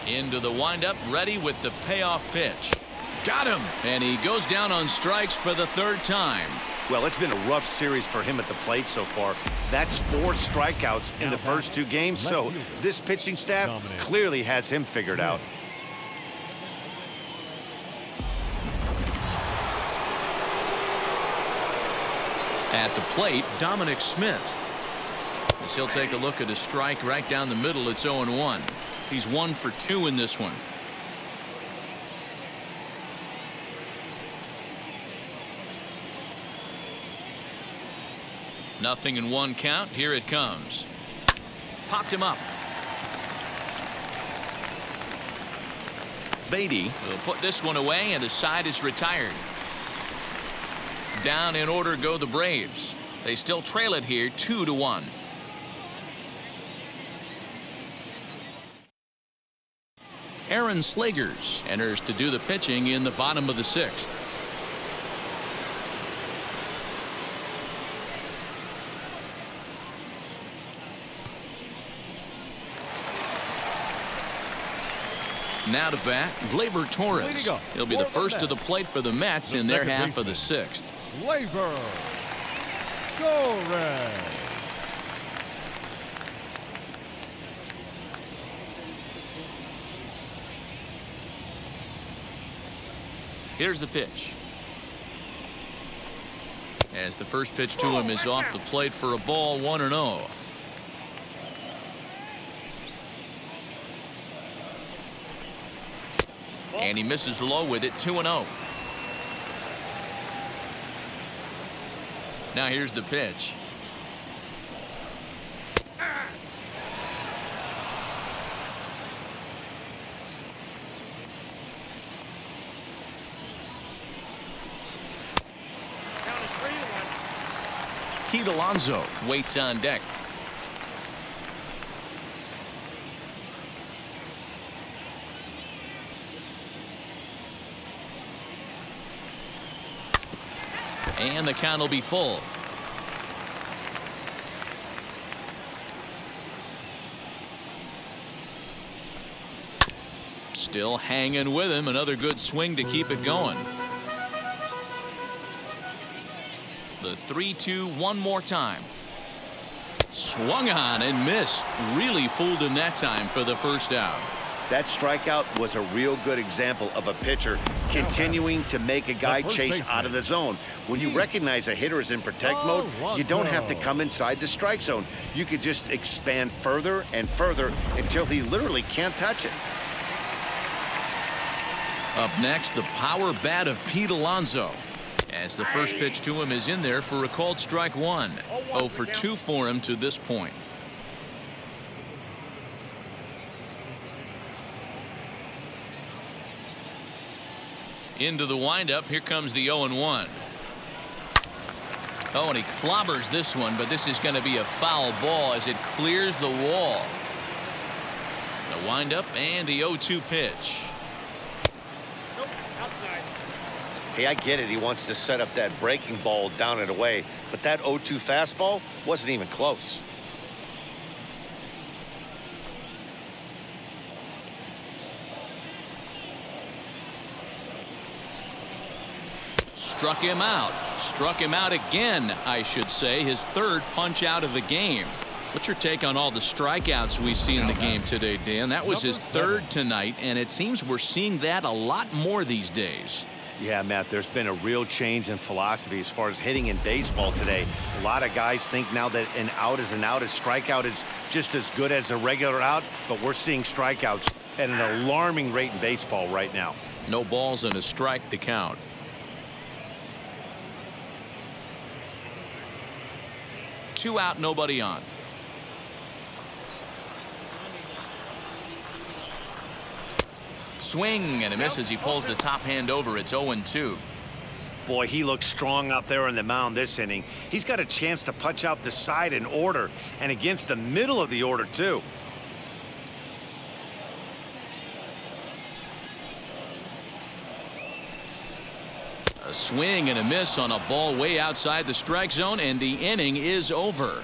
Into the windup, ready with the payoff pitch. Got him! And he goes down on strikes for the 3rd time. Well, it's been a rough series for him at the plate so far. That's 4 strikeouts in the first 2 games, so this pitching staff clearly has him figured out. At the plate, Dominic Smith. As he'll take a look at a strike right down the middle, it's 0-1. He's 1 for 2 in this one. Nothing in 1 count. Here it comes. Popped him up. Beatty will put this one away, and the side is retired. Down in order go the Braves. They still trail it here 2-1. Aaron Slegers enters to do the pitching in the bottom of the 6th. Now to bat, Gleyber Torres. He'll be the first to the plate for the Mets in their half of the 6th. Gleyber Torres. Here's the pitch. As the first pitch to him is off the plate for a ball, 1-0. And he misses low with it, 2-0. Now here's the pitch. Pete Alonso waits on deck. And the count will be full. Still hanging with him. Another good swing to keep it going. The 3-2 one more time. Swung on and missed. Really fooled him that time for the first out. That strikeout was a real good example of a pitcher continuing to make a guy chase out of the zone. When you recognize a hitter is in protect mode, you don't have to come inside the strike zone. You could just expand further and further until he literally can't touch it. Up next, the power bat of Pete Alonso. As the first pitch to him is in there for a called strike 1. 0 for 2 for him to this point. Into the windup. Here comes the 0-1. Oh, and he clobbers this one, but this is going to be a foul ball as it clears the wall. The windup and the 0-2 pitch. Hey, I get it. He wants to set up that breaking ball down and away, but that 0-2 fastball wasn't even close. Struck him out. Struck him out again, I should say. His 3rd punch out of the game. What's your take on all the strikeouts we see in the game today, Dan? That was his 3rd tonight, and it seems we're seeing that a lot more these days. Yeah, Matt, there's been a real change in philosophy as far as hitting in baseball today. A lot of guys think now that an out is an out. A strikeout is just as good as a regular out, but we're seeing strikeouts at an alarming rate in baseball right now. No balls and a strike to count. Two out, nobody on. Swing and a miss as he pulls the top hand over. It's 0-2. Boy, he looks strong out there on the mound this inning. He's got a chance to punch out the side in order and against the middle of the order, too. A swing and a miss on a ball way outside the strike zone, and the inning is over.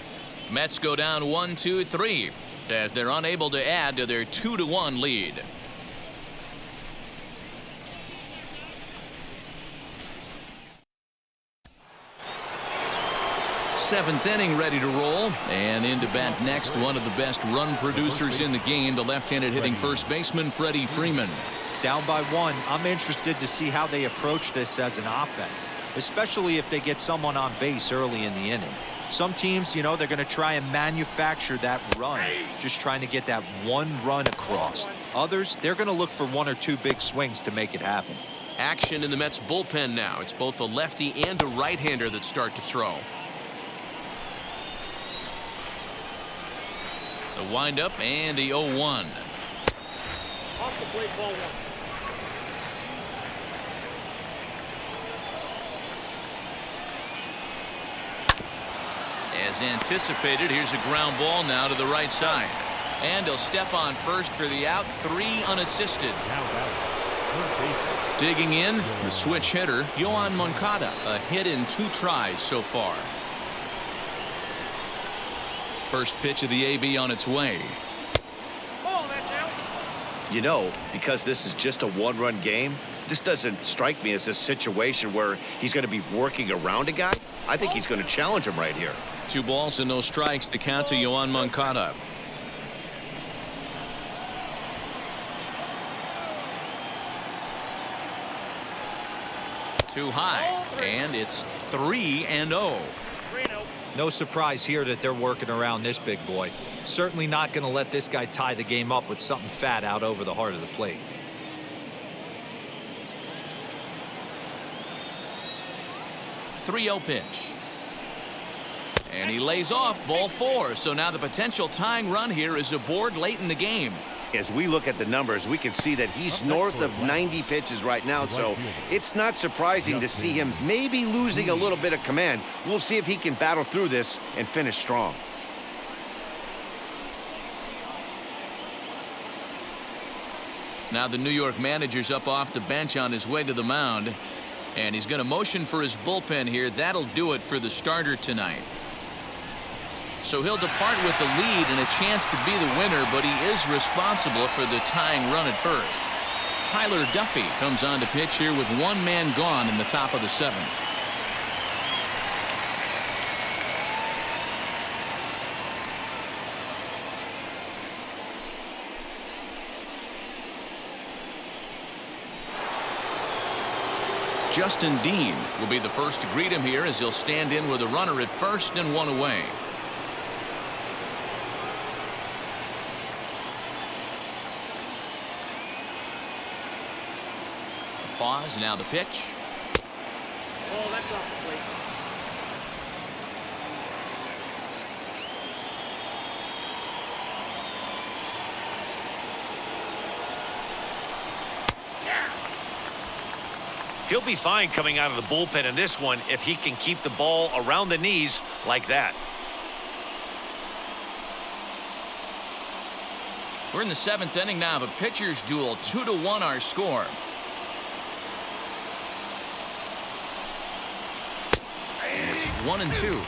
Mets go down 1-2-3 as they're unable to add to their 2-1 lead. Seventh inning ready to roll, and in to bat next, one of the best run producers in the game, the left-handed hitting first baseman Freddie Freeman. Down by 1. I'm interested to see how they approach this as an offense, especially if they get someone on base early in the inning. Some teams, you know, they're going to try and manufacture that run, just trying to get that one run across. Others, they're going to look for 1 or 2 big swings to make it happen. Action in the Mets bullpen now. It's both a lefty and a right-hander that start to throw. The windup and the 0-1. Off the plate, ball 1. As anticipated, here's a ground ball now to the right side. And he'll step on first for the out, 3 unassisted. Digging in, the switch hitter, Yoan Moncada, a hit in 2 tries so far. First pitch of the AB on its way. You know, because this is just a one-run game, this doesn't strike me as a situation where he's going to be working around a guy. I think he's going to challenge him right here. 2 balls and no strikes, the count to Yoan Moncada. Too high, and it's 3-0. No surprise here that they're working around this big boy. Certainly not going to let this guy tie the game up with something fat out over the heart of the plate. .30 pitch. And he lays off, ball 4. So now the potential tying run here is aboard late in the game. As we look at the numbers, we can see that he's north of 90 pitches right now, so it's not surprising to see him maybe losing a little bit of command. We'll see if he can battle through this and finish strong. Now the New York manager's up off the bench on his way to the mound, and he's going to motion for his bullpen here. That'll do it for the starter tonight. So he'll depart with the lead and a chance to be the winner, but he is responsible for the tying run at first. Tyler Duffy comes on to pitch here with 1 man gone in the top of the 7th. Justin Dean will be the first to greet him here as he'll stand in with a runner at first and 1 away. Pause, now the pitch. Oh, that's off the plate. He'll be fine coming out of the bullpen in this one if he can keep the ball around the knees like that. We're in the 7th inning now of a pitcher's duel. 2-1 our score. And it's 1-2.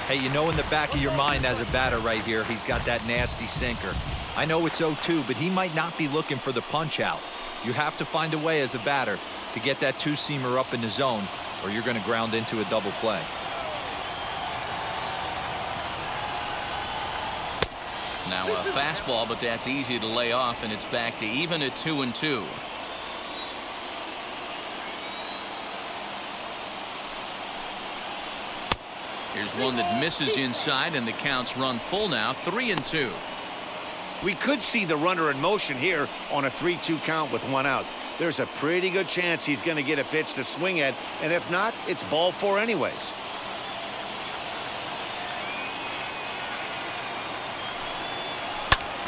Hey, you know in the back of your mind as a batter right here, he's got that nasty sinker. I know it's 0-2, but he might not be looking for the punch out. You have to find a way as a batter to get that 2-seamer up in the zone, or you're going to ground into a double play. Now a fastball, but that's easy to lay off, and it's back to even at 2-2. Here's one that misses inside, and the count's run full now, 3-2. We could see the runner in motion here on a 3-2 count with one out. There's a pretty good chance he's going to get a pitch to swing at, and if not, it's ball four anyways.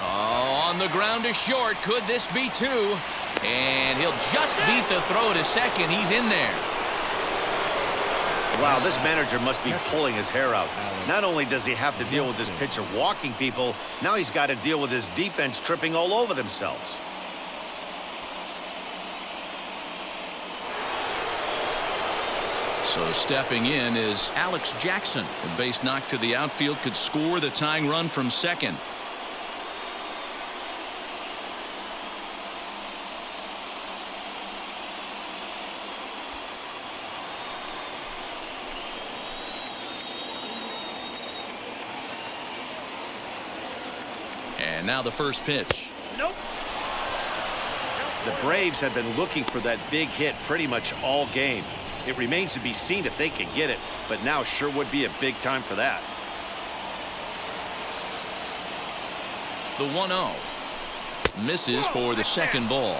Oh, on the ground to short. Could this be two? And he'll just beat the throw to second. He's in there. Wow, this manager must be pulling his hair out. Not only does he have to deal with this pitcher walking people, now he's got to deal with his defense tripping all over themselves. So stepping in is Alex Jackson. The base knock to the outfield could score the tying run from second. And now the first pitch. Nope. The Braves have been looking for that big hit pretty much all game. It remains to be seen if they can get it, but now sure would be a big time for that. The 1-0. Misses for the second ball.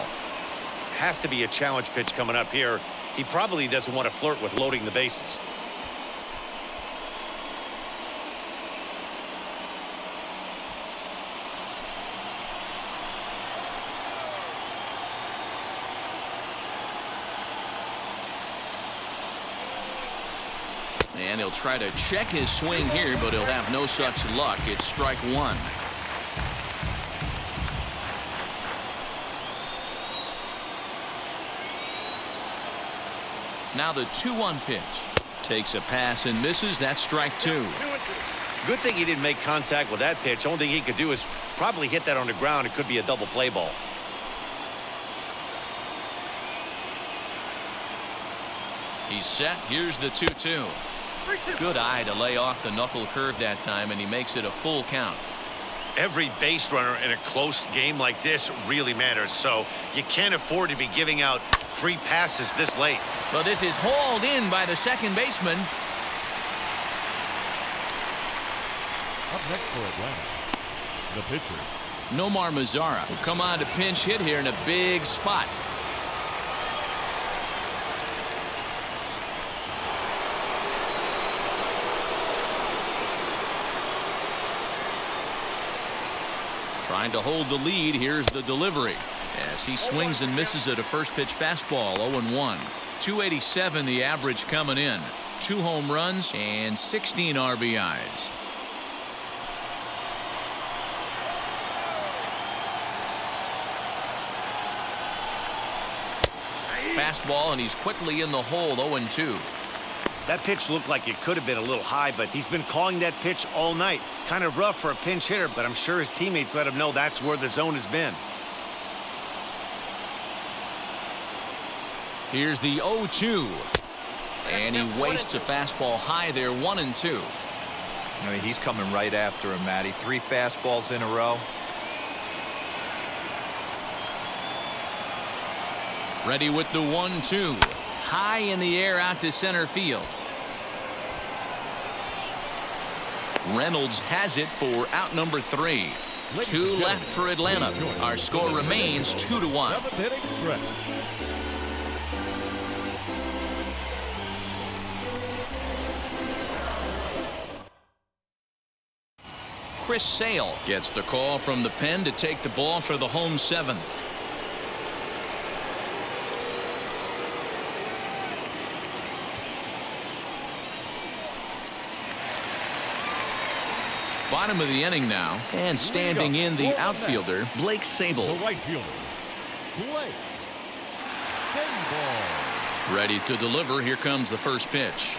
Has to be a challenge pitch coming up here. He probably doesn't want to flirt with loading the bases. And he'll try to check his swing here, but he'll have no such luck. It's strike one. Now the 2-1 pitch. Takes a pass and misses. That's strike two. Good thing he didn't make contact with that pitch. Only thing he could do is probably hit that on the ground. It could be a double play ball. He's set. Here's the 2-2. Good eye to lay off the knuckle curve that time, and he makes it a full count. Every base runner in a close game like this really matters, so you can't afford to be giving out free passes this late. Well, this is hauled in by the second baseman. Up next for Atlanta, the pitcher. Nomar Mazara will come on to pinch hit here in a big spot. Trying to hold the lead. Here's the delivery as he swings and misses at a first pitch fastball. 0-1. 287 the average coming in. 2 home runs and 16 RBIs. Fastball, and he's quickly in the hole. 0-2. That pitch looked like it could have been a little high, but he's been calling that pitch all night. Kind of rough for a pinch hitter, but I'm sure his teammates let him know that's where the zone has been. Here's the 0-2. And he wastes a fastball high there. 1-2. I mean, he's coming right after him, Matty. 3 fastballs in a row. Ready with the 1-2. High in the air out to center field. Reynolds has it for out number 3. 2 left for Atlanta. Our score remains 2-1. 7th-inning stretch. Chris Sale gets the call from the pen to take the ball for the home 7th. Bottom of the inning now, and standing in the outfielder, Blake Sable. The right fielder, Blake Sable. Ready to deliver. Here comes the first pitch.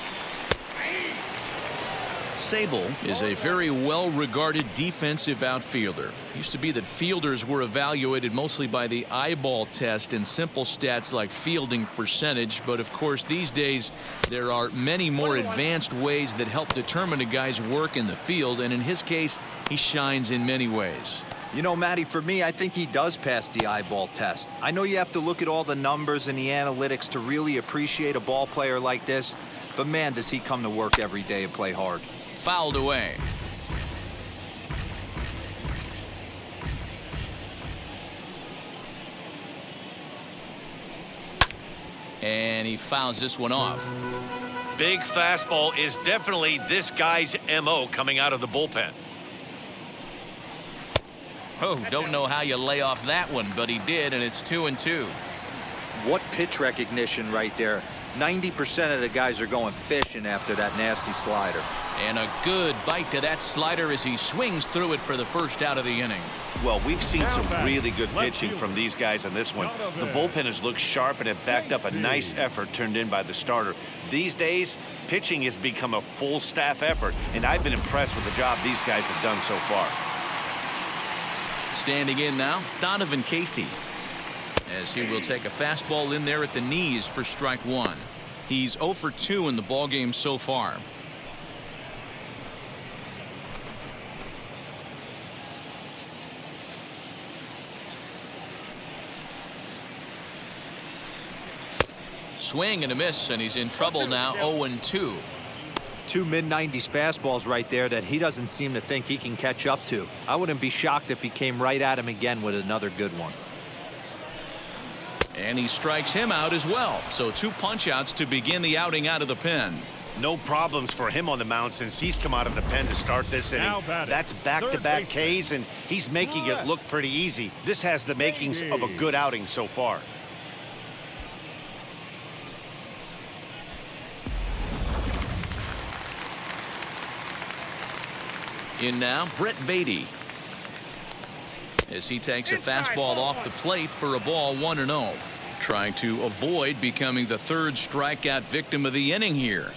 Sable is a very well-regarded defensive outfielder. Used to be that fielders were evaluated mostly by the eyeball test and simple stats like fielding percentage, but of course these days there are many more advanced ways that help determine a guy's work in the field, and in his case he shines in many ways. You know, Matty, for me, I think he does pass the eyeball test. I know you have to look at all the numbers and the analytics to really appreciate a ball player like this, But man, does he come to work every day and play hard. Fouled away. And he fouls this one off. Big fastball is definitely this guy's MO coming out of the bullpen. Oh, don't know how you lay off that one, but he did, and it's 2-2. What pitch recognition right there. 90% of the guys are going fishing after that nasty slider. And a good bite to that slider as he swings through it for the first out of the inning. Well, we've seen some really good pitching from these guys on this one. The bullpen has looked sharp and it backed up a nice effort turned in by the starter. These days, pitching has become a full staff effort, and I've been impressed with the job these guys have done so far. Standing in now, Donovan Casey, as he will take a fastball in there at the knees for strike one. He's 0 for 2 in the ballgame so far. Swing and a miss, and he's in trouble now. 0-2. Two mid-90s fastballs right there that he doesn't seem to think he can catch up to. I wouldn't be shocked if he came right at him again with another good one. And he strikes him out as well. So 2 punch-outs to begin the outing out of the pen. No problems for him on the mound since he's come out of the pen to start this inning. That's back-to-back Ks, and he's making it look pretty easy. This has the makings of a good outing so far. In now, Brett Beatty, as he takes a fastball off the plate for a ball 1-0. Trying to avoid becoming the 3rd strikeout victim of the inning here.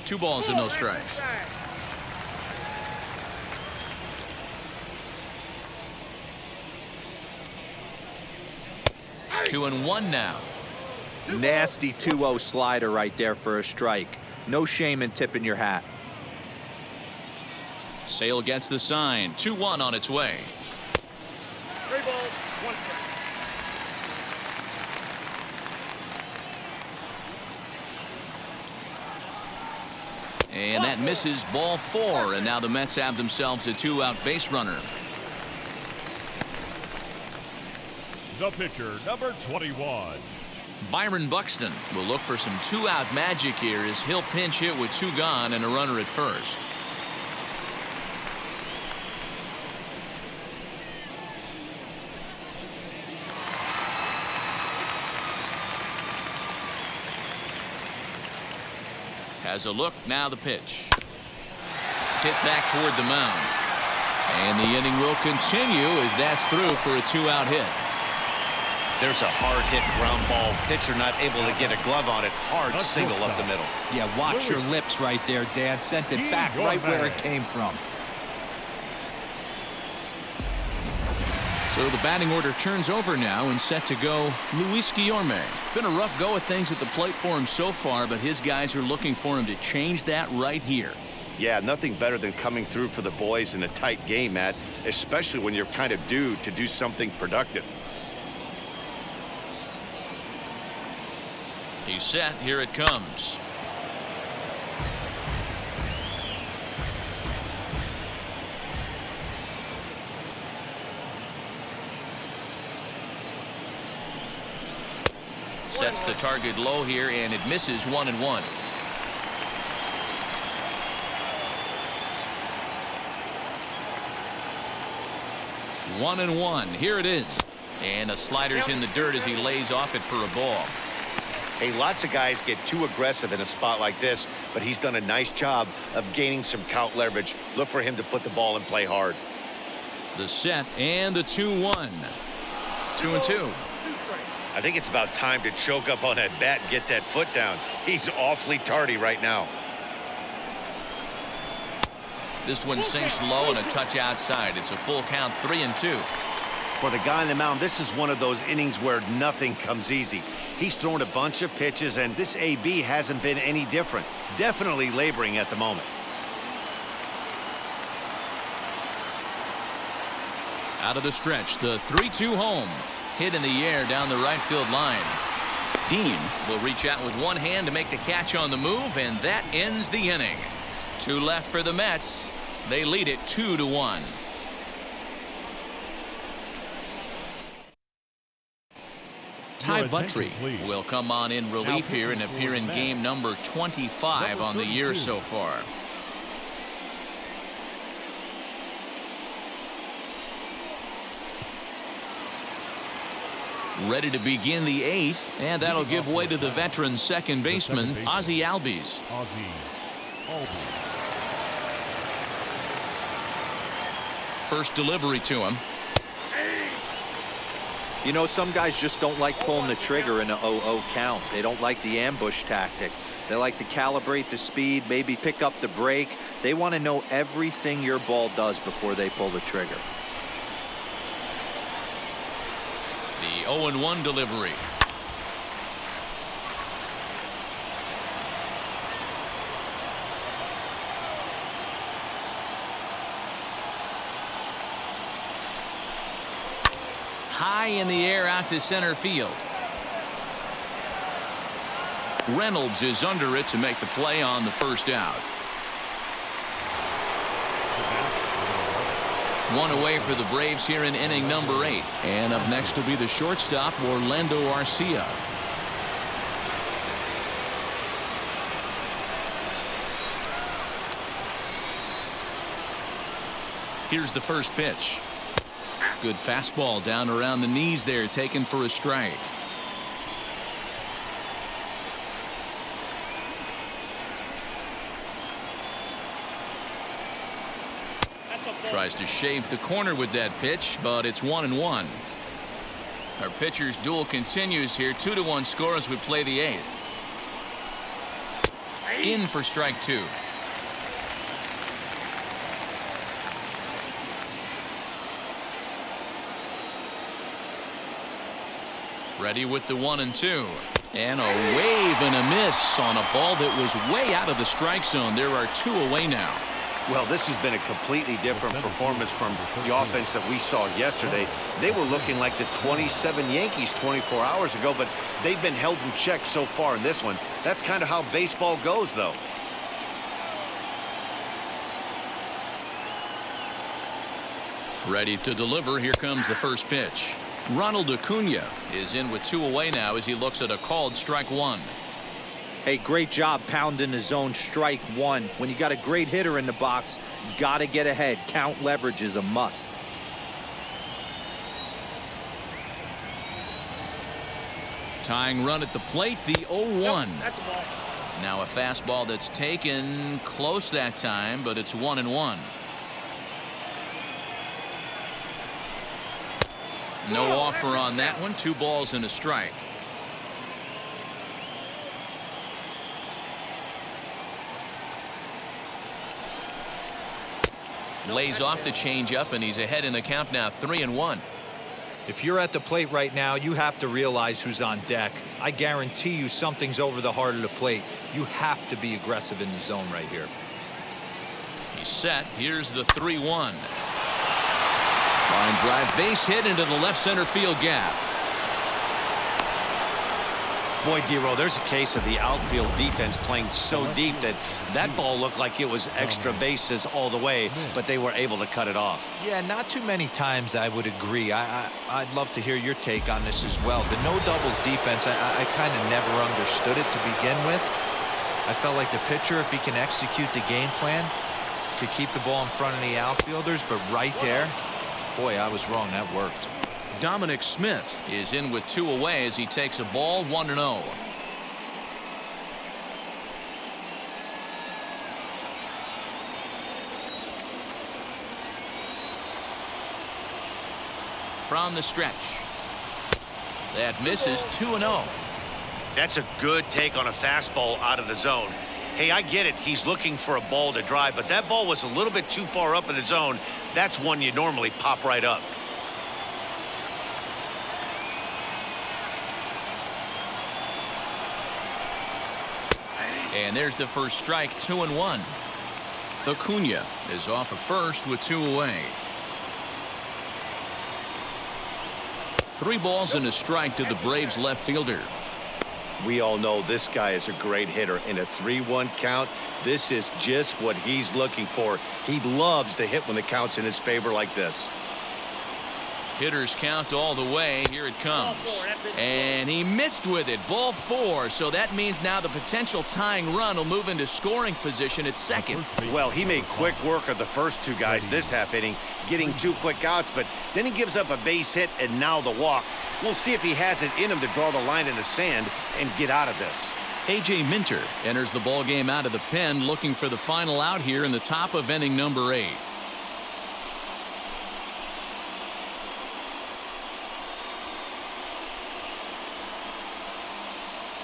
Two balls and no strikes. Two and one now. Nasty 2-0 slider right there for a strike. No shame in tipping your hat. Sale gets the sign. 2-1 on its way. 3 balls, 1 strike. And that misses, ball 4, and now the Mets have themselves a 2-out base runner. The pitcher, number 21. Byron Buxton will look for some 2-out magic here as he'll pinch hit with 2 gone and a runner at first. Has a look, now the pitch. Hit back toward the mound. And the inning will continue as that's through for a 2-out hit. There's a hard hit ground ball. Pitcher not able to get a glove on it. Hard single up the middle. Yeah, watch your lips right there, Dan. Sent it back right where it came from. So the batting order turns over now and set to go Luis Guillorme. It's been a rough go of things at the plate for him so far, but his guys are looking for him to change that right here. Yeah, nothing better than coming through for the boys in a tight game, Matt, especially when you're kind of due to do something productive. He's set. Here it comes. Sets the target low here, and it misses 1-1. 1-1. Here it is. And a slider's in the dirt as he lays off it for a ball. Hey, lots of guys get too aggressive in a spot like this, but he's done a nice job of gaining some count leverage. Look for him to put the ball and play hard. The set and the 2-1. 2-2. I think it's about time to choke up on that bat and get that foot down. He's awfully tardy right now. This one sinks low and a touch outside. It's a full count, 3-2. For the guy on the mound, this is one of those innings where nothing comes easy. He's thrown a bunch of pitches, and this AB hasn't been any different. Definitely laboring at the moment. Out of the stretch, the 3-2 home. Hit in the air down the right field line. Dean will reach out with one hand to make the catch on the move, and that ends the inning. 2 left for the Mets. They lead it 2-1. Ty Buttrey will come on in relief here and appear in game number 25 on the year so far. Ready to begin the 8th, and that'll give way to the veteran second baseman, Ozzie Albies. First delivery to him. You know, some guys just don't like pulling the trigger in an 0-0 count. They don't like the ambush tactic. They like to calibrate the speed, maybe pick up the brake. They want to know everything your ball does before they pull the trigger. The 0-1 delivery. High in the air out to center field. Reynolds is under it to make the play on the first out. 1 away for the Braves here in inning number 8. And up next will be the shortstop, Orlando Arcia. Here's the first pitch. Good fastball down around the knees there, taken for a strike. Tries to shave the corner with that pitch, but it's 1-1. Our pitcher's duel continues here. 2-1 score as we play the 8th. In for strike 2. Ready with the 1-2. And a wave and a miss on a ball that was way out of the strike zone. There are 2 away now. Well, this has been a completely different performance from the offense that we saw yesterday. They were looking like the 27 Yankees 24 hours ago, but they've been held in check so far in this one. That's kind of how baseball goes, though. Ready to deliver. Here comes the first pitch. Ronald Acuna is in with 2 away now as he looks at a called strike 1. Hey, great job pounding the zone, strike 1. When you got a great hitter in the box, got to get ahead. Count leverage is a must. Tying run at the plate, the 0-1. Now a fastball that's taken close that time, but it's 1-1. No offer on that one. 2 balls and a strike. Lays off the changeup, and he's ahead in the count now, 3-1. If you're at the plate right now, you have to realize who's on deck. I guarantee you something's over the heart of the plate. You have to be aggressive in the zone right here. He's set. Here's the 3-1. Line drive, base hit into the left center field gap. Boy, Dero, there's a case of the outfield defense playing so deep that that ball looked like it was extra bases all the way, but they were able to cut it off. Yeah, not too many times I would agree. I'd love to hear your take on this as well. The no doubles defense, I kind of never understood it to begin with. I felt like the pitcher, if he can execute the game plan, could keep the ball in front of the outfielders, but right there, boy, I was wrong. That worked. Dominic Smith is in with 2 away as he takes a ball, 1-0. From the stretch. That misses, 2-0. That's a good take on a fastball out of the zone. Hey, I get it. He's looking for a ball to drive, but that ball was a little bit too far up in the zone. That's one you normally pop right up. And there's the first strike, 2-1. Acuna is off of first with 2 away. 3 balls and a strike to the Braves left fielder. We all know this guy is a great hitter. In a 3-1 count, this is just what he's looking for. He loves to hit when the count's in his favor like this. Hitters count all the way. Here it comes. And he missed with it. Ball 4. So that means now the potential tying run will move into scoring position at second. Well, he made quick work of the first 2 guys this half inning, getting 2 quick outs, but then he gives up a base hit and now the walk. We'll see if he has it in him to draw the line in the sand and get out of this. A.J. Minter enters the ball game out of the pen, looking for the final out here in the top of inning number 8.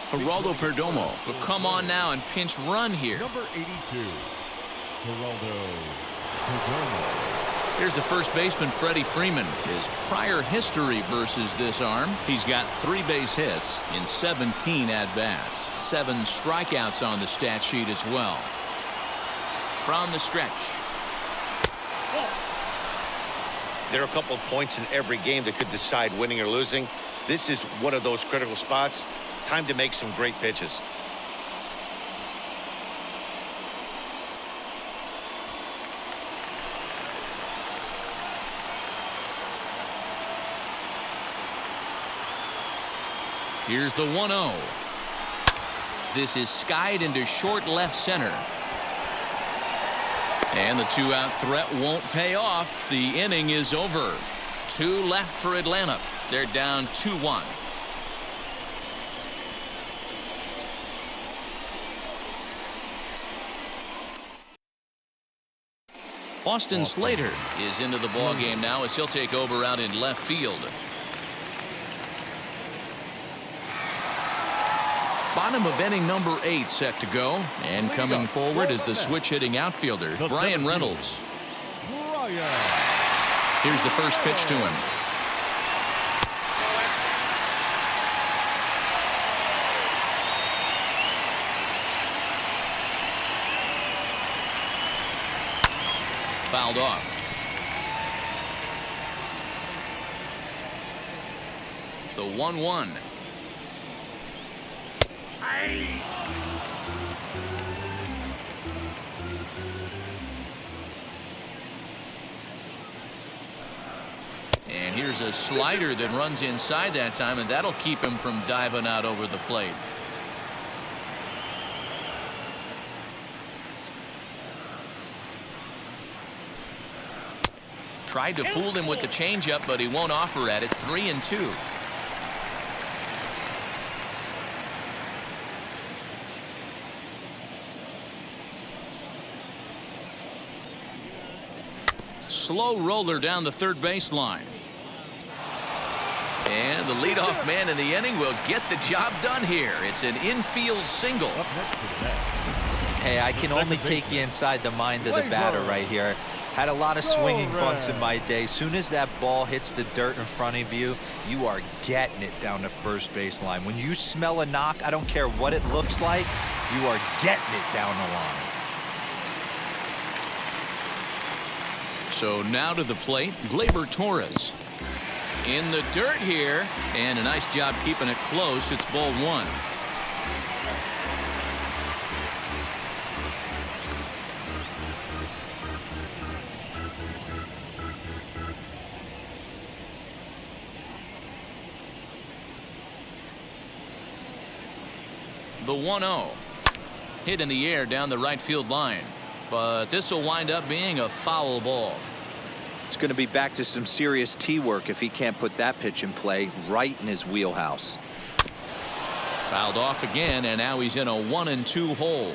Geraldo Perdomo will come on now and pinch run here. Number 82, Geraldo Perdomo. Here's the first baseman, Freddie Freeman. His prior history versus this arm: he's got 3 base hits in 17 at-bats. 7 strikeouts on the stat sheet as well. From the stretch. There are a couple of points in every game that could decide winning or losing. This is one of those critical spots. Time to make some great pitches. Here's the 1-0. This is skied into short left center. And the 2-out threat won't pay off. The inning is over. 2 left for Atlanta. They're down 2-1. Austin Slater is into the ball game now as he'll take over out in left field. Bottom of inning number 8 set to go, and coming forward is the switch hitting outfielder Brian Reynolds. Here's the first pitch to him. Fouled off. The 1-1. And here's a slider that runs inside that time, and that'll keep him from diving out over the plate. Tried to fool him with the changeup, but he won't offer at it. 3-2. Slow roller down the third baseline. And the leadoff man in the inning will get the job done here. It's an infield single. Hey, I can only take you inside the mind of the batter right here. Had a lot of swinging bunts in my day. Soon as that ball hits the dirt in front of you, you are getting it down the first baseline. When you smell a knock, I don't care what it looks like, you are getting it down the line. So now to the plate, Gleyber Torres. In the dirt here, and a nice job keeping it close. It's ball 1. The 1-0. Hit in the air down the right field line. But this will wind up being a foul ball. It's going to be back to some serious tee work if he can't put that pitch in play right in his wheelhouse. Fouled off again, and now he's in a 1-2 hole.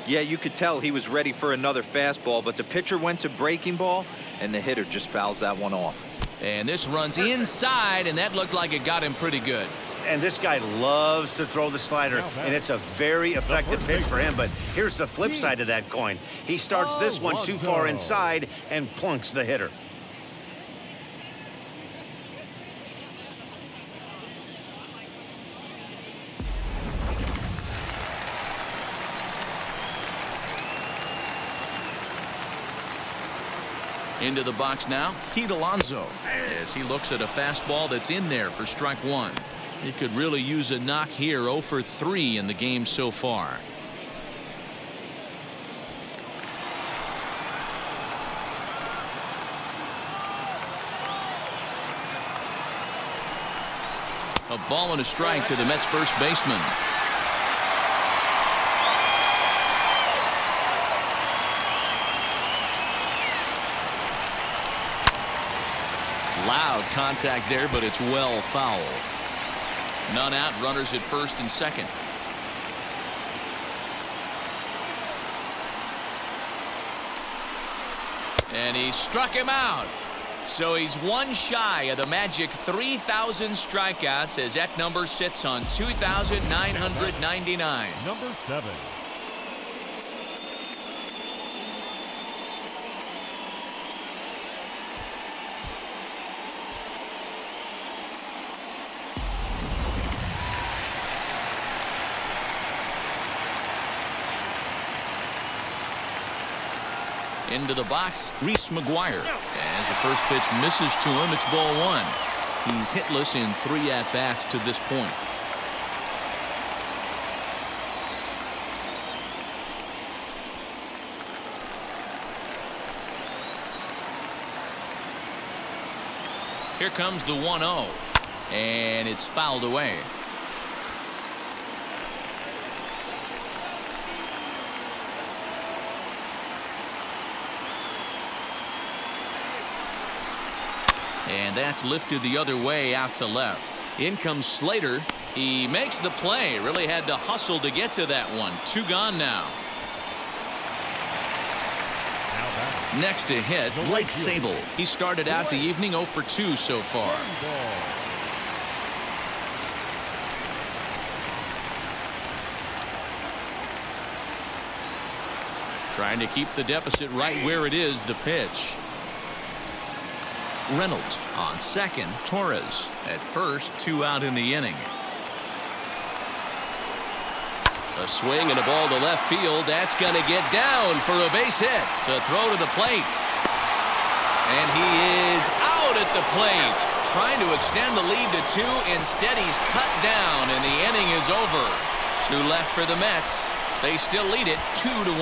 Yeah, you could tell he was ready for another fastball, but the pitcher went to breaking ball, and the hitter just fouls that one off. And this runs inside, and that looked like it got him pretty good. And this guy loves to throw the slider, and it's a very effective pitch for him. But here's the flip side of that coin. He starts this one too far inside and plunks the hitter. Into the box now, Pete Alonso, as he looks at a fastball that's in there for strike one. He could really use a knock here. 0 for 3 in the game so far. A ball and a strike to the Mets first baseman. Loud contact there, but it's well foul. None out, runners at first and second. And he struck him out. So he's one shy of the magic 3,000 strikeouts as that number sits on 2,999. Number 7. Into the box, Reese McGuire. As the first pitch misses to him, it's ball one. He's hitless in 3 at-bats to this point. Here comes the 1-0, and it's fouled away. And that's lifted the other way out to left. In comes Slater. He makes the play. Really had to hustle to get to that one. 2 gone now. Next to hit, Blake Sable. He started out the evening 0 for 2 so far. Trying to keep the deficit right where it is. The pitch. Reynolds on second. Torres at first. 2 out in the inning. A swing and a ball to left field. That's going to get down for a base hit. The throw to the plate. And he is out at the plate. Trying to extend the lead to 2. Instead, he's cut down, and the inning is over. 2 left for the Mets. They still lead it 2-1.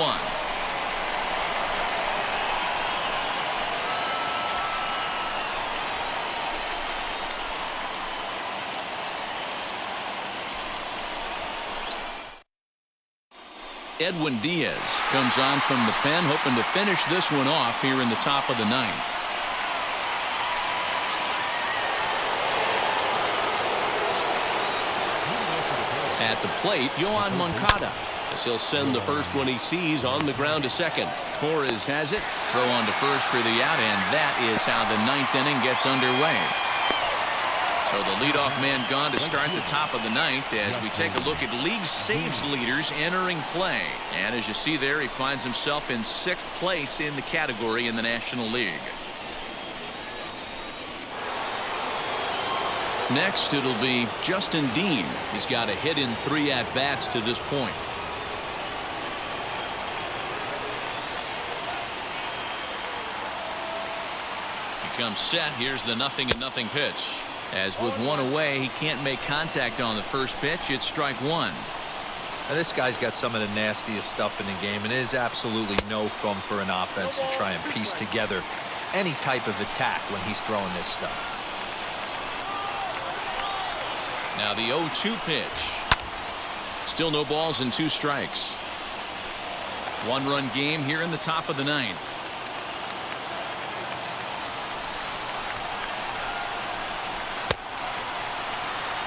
Edwin Diaz comes on from the pen, hoping to finish this one off here in the top of the 9th. At the plate, Yoan Moncada, as he'll send the first one he sees on the ground to second. Torres has it. Throw on to first for the out, and that is how the 9th inning gets underway. So the leadoff man gone to start the top of the 9th as we take a look at league saves leaders entering play. And as you see there, he finds himself in 6th place in the category in the National League. Next, it'll be Justin Dean. He's got a hit in 3 at-bats to this point. He comes set. Here's the 0-0 pitch. As with 1 away, he can't make contact on the first pitch. It's strike 1. Now, this guy's got some of the nastiest stuff in the game, and it is absolutely no fun for an offense to try and piece together any type of attack when he's throwing this stuff. Now the 0-2 pitch. Still no balls and 2 strikes. 1-run game here in the top of the 9th.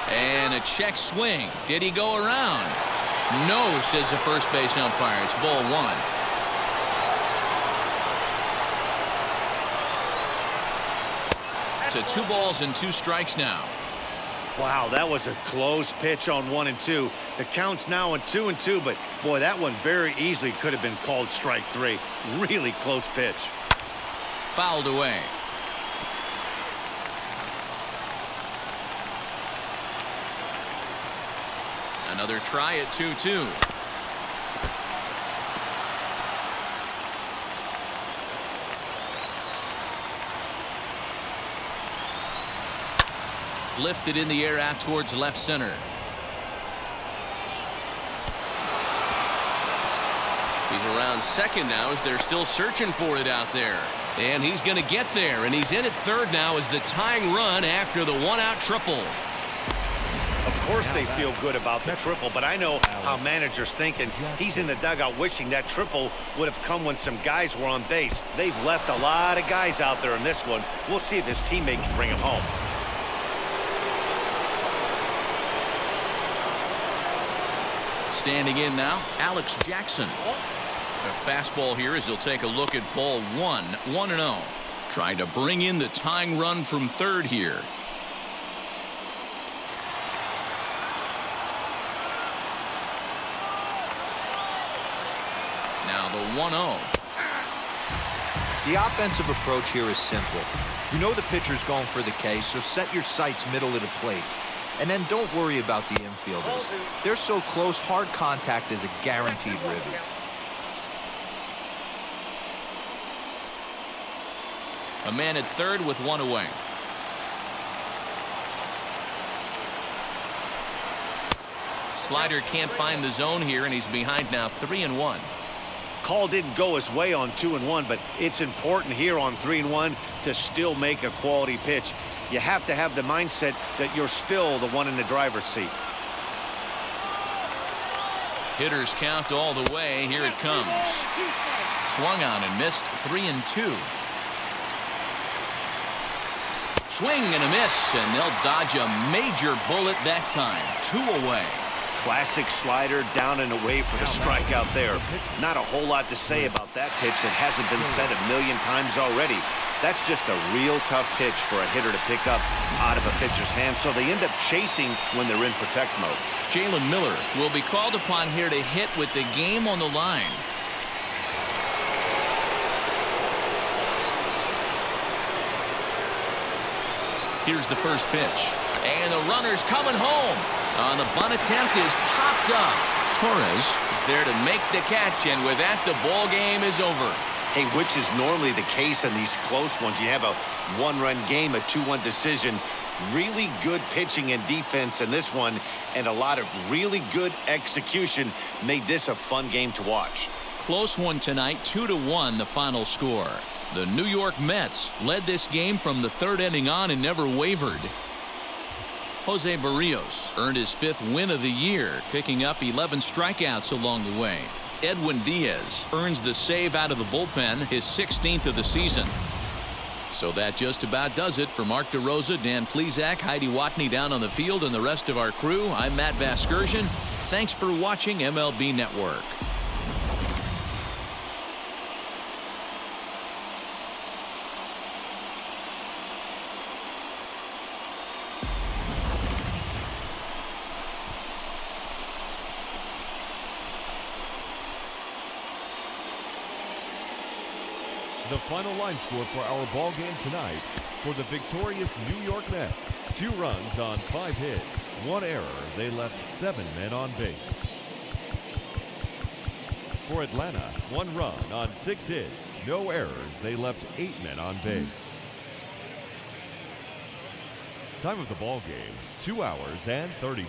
And a check swing. Did he go around? No, says the first base umpire. It's ball 1. To 2 balls and 2 strikes now. Wow, that was a close pitch on 1 and 2. The count's now in 2 and 2, but boy, that one very easily could have been called strike 3. Really close pitch. Fouled away. Another try at 2-2. Lifted in the air out towards left center. He's around second now as they're still searching for it out there. And he's going to get there, and he's in at third now as the tying run after the one-out triple. Of course they feel good about the triple, but I know how managers think, and he's in the dugout wishing that triple would have come when some guys were on base. They've left a lot of guys out there in this one. We'll see if his teammate can bring him home. Standing in now, Alex Jackson. A fastball here as he'll take a look at ball one, 1-0. Trying to bring in the tying run from third here. Now the 1-0. The offensive approach here is simple. You know the pitcher's going for the K, so set your sights middle of the plate. And then don't worry about the infielders. They're so close, hard contact is a guaranteed ribby. A man at third with one away. Slider can't find the zone here, and he's behind now 3-1. Call didn't go his way on 2-1, but it's important here on 3-1 to still make a quality pitch. You have to have the mindset that you're still the one in the driver's seat. Hitters count all the way. Here it comes. Swung on and missed. 3-2. Swing and a miss, and they'll dodge a major bullet that time. 2 away. Classic slider down and away for the strikeout there. Not a whole lot to say about that pitch that hasn't been said a million times already. That's just a real tough pitch for a hitter to pick up out of a pitcher's hand, so they end up chasing when they're in protect mode. Jalen Miller will be called upon here to hit with the game on the line. Here's the first pitch. And the runner's coming home. On the bunt attempt is popped up. Torres is there to make the catch, and with that, the ball game is over. Hey, which is normally the case in these close ones. You have a one-run game, a 2-1 decision. Really good pitching and defense in this one, and a lot of really good execution made this a fun game to watch. Close one tonight, 2-1 the final score. The New York Mets led this game from the third inning on and never wavered. Jose Barrios earned his 5th win of the year, picking up 11 strikeouts along the way. Edwin Diaz earns the save out of the bullpen, his 16th of the season. So that just about does it for Mark DeRosa, Dan Plesac, Heidi Watney down on the field, and the rest of our crew. I'm Matt Vasgersian. Thanks for watching MLB Network. The final line score for our ball game tonight for the victorious New York Mets. 2 runs on 5 hits, 1 error. They left 7 men on base. For Atlanta, 1 run on 6 hits, no errors. They left 8 men on base. Time of the ball game, 2 hours and 30.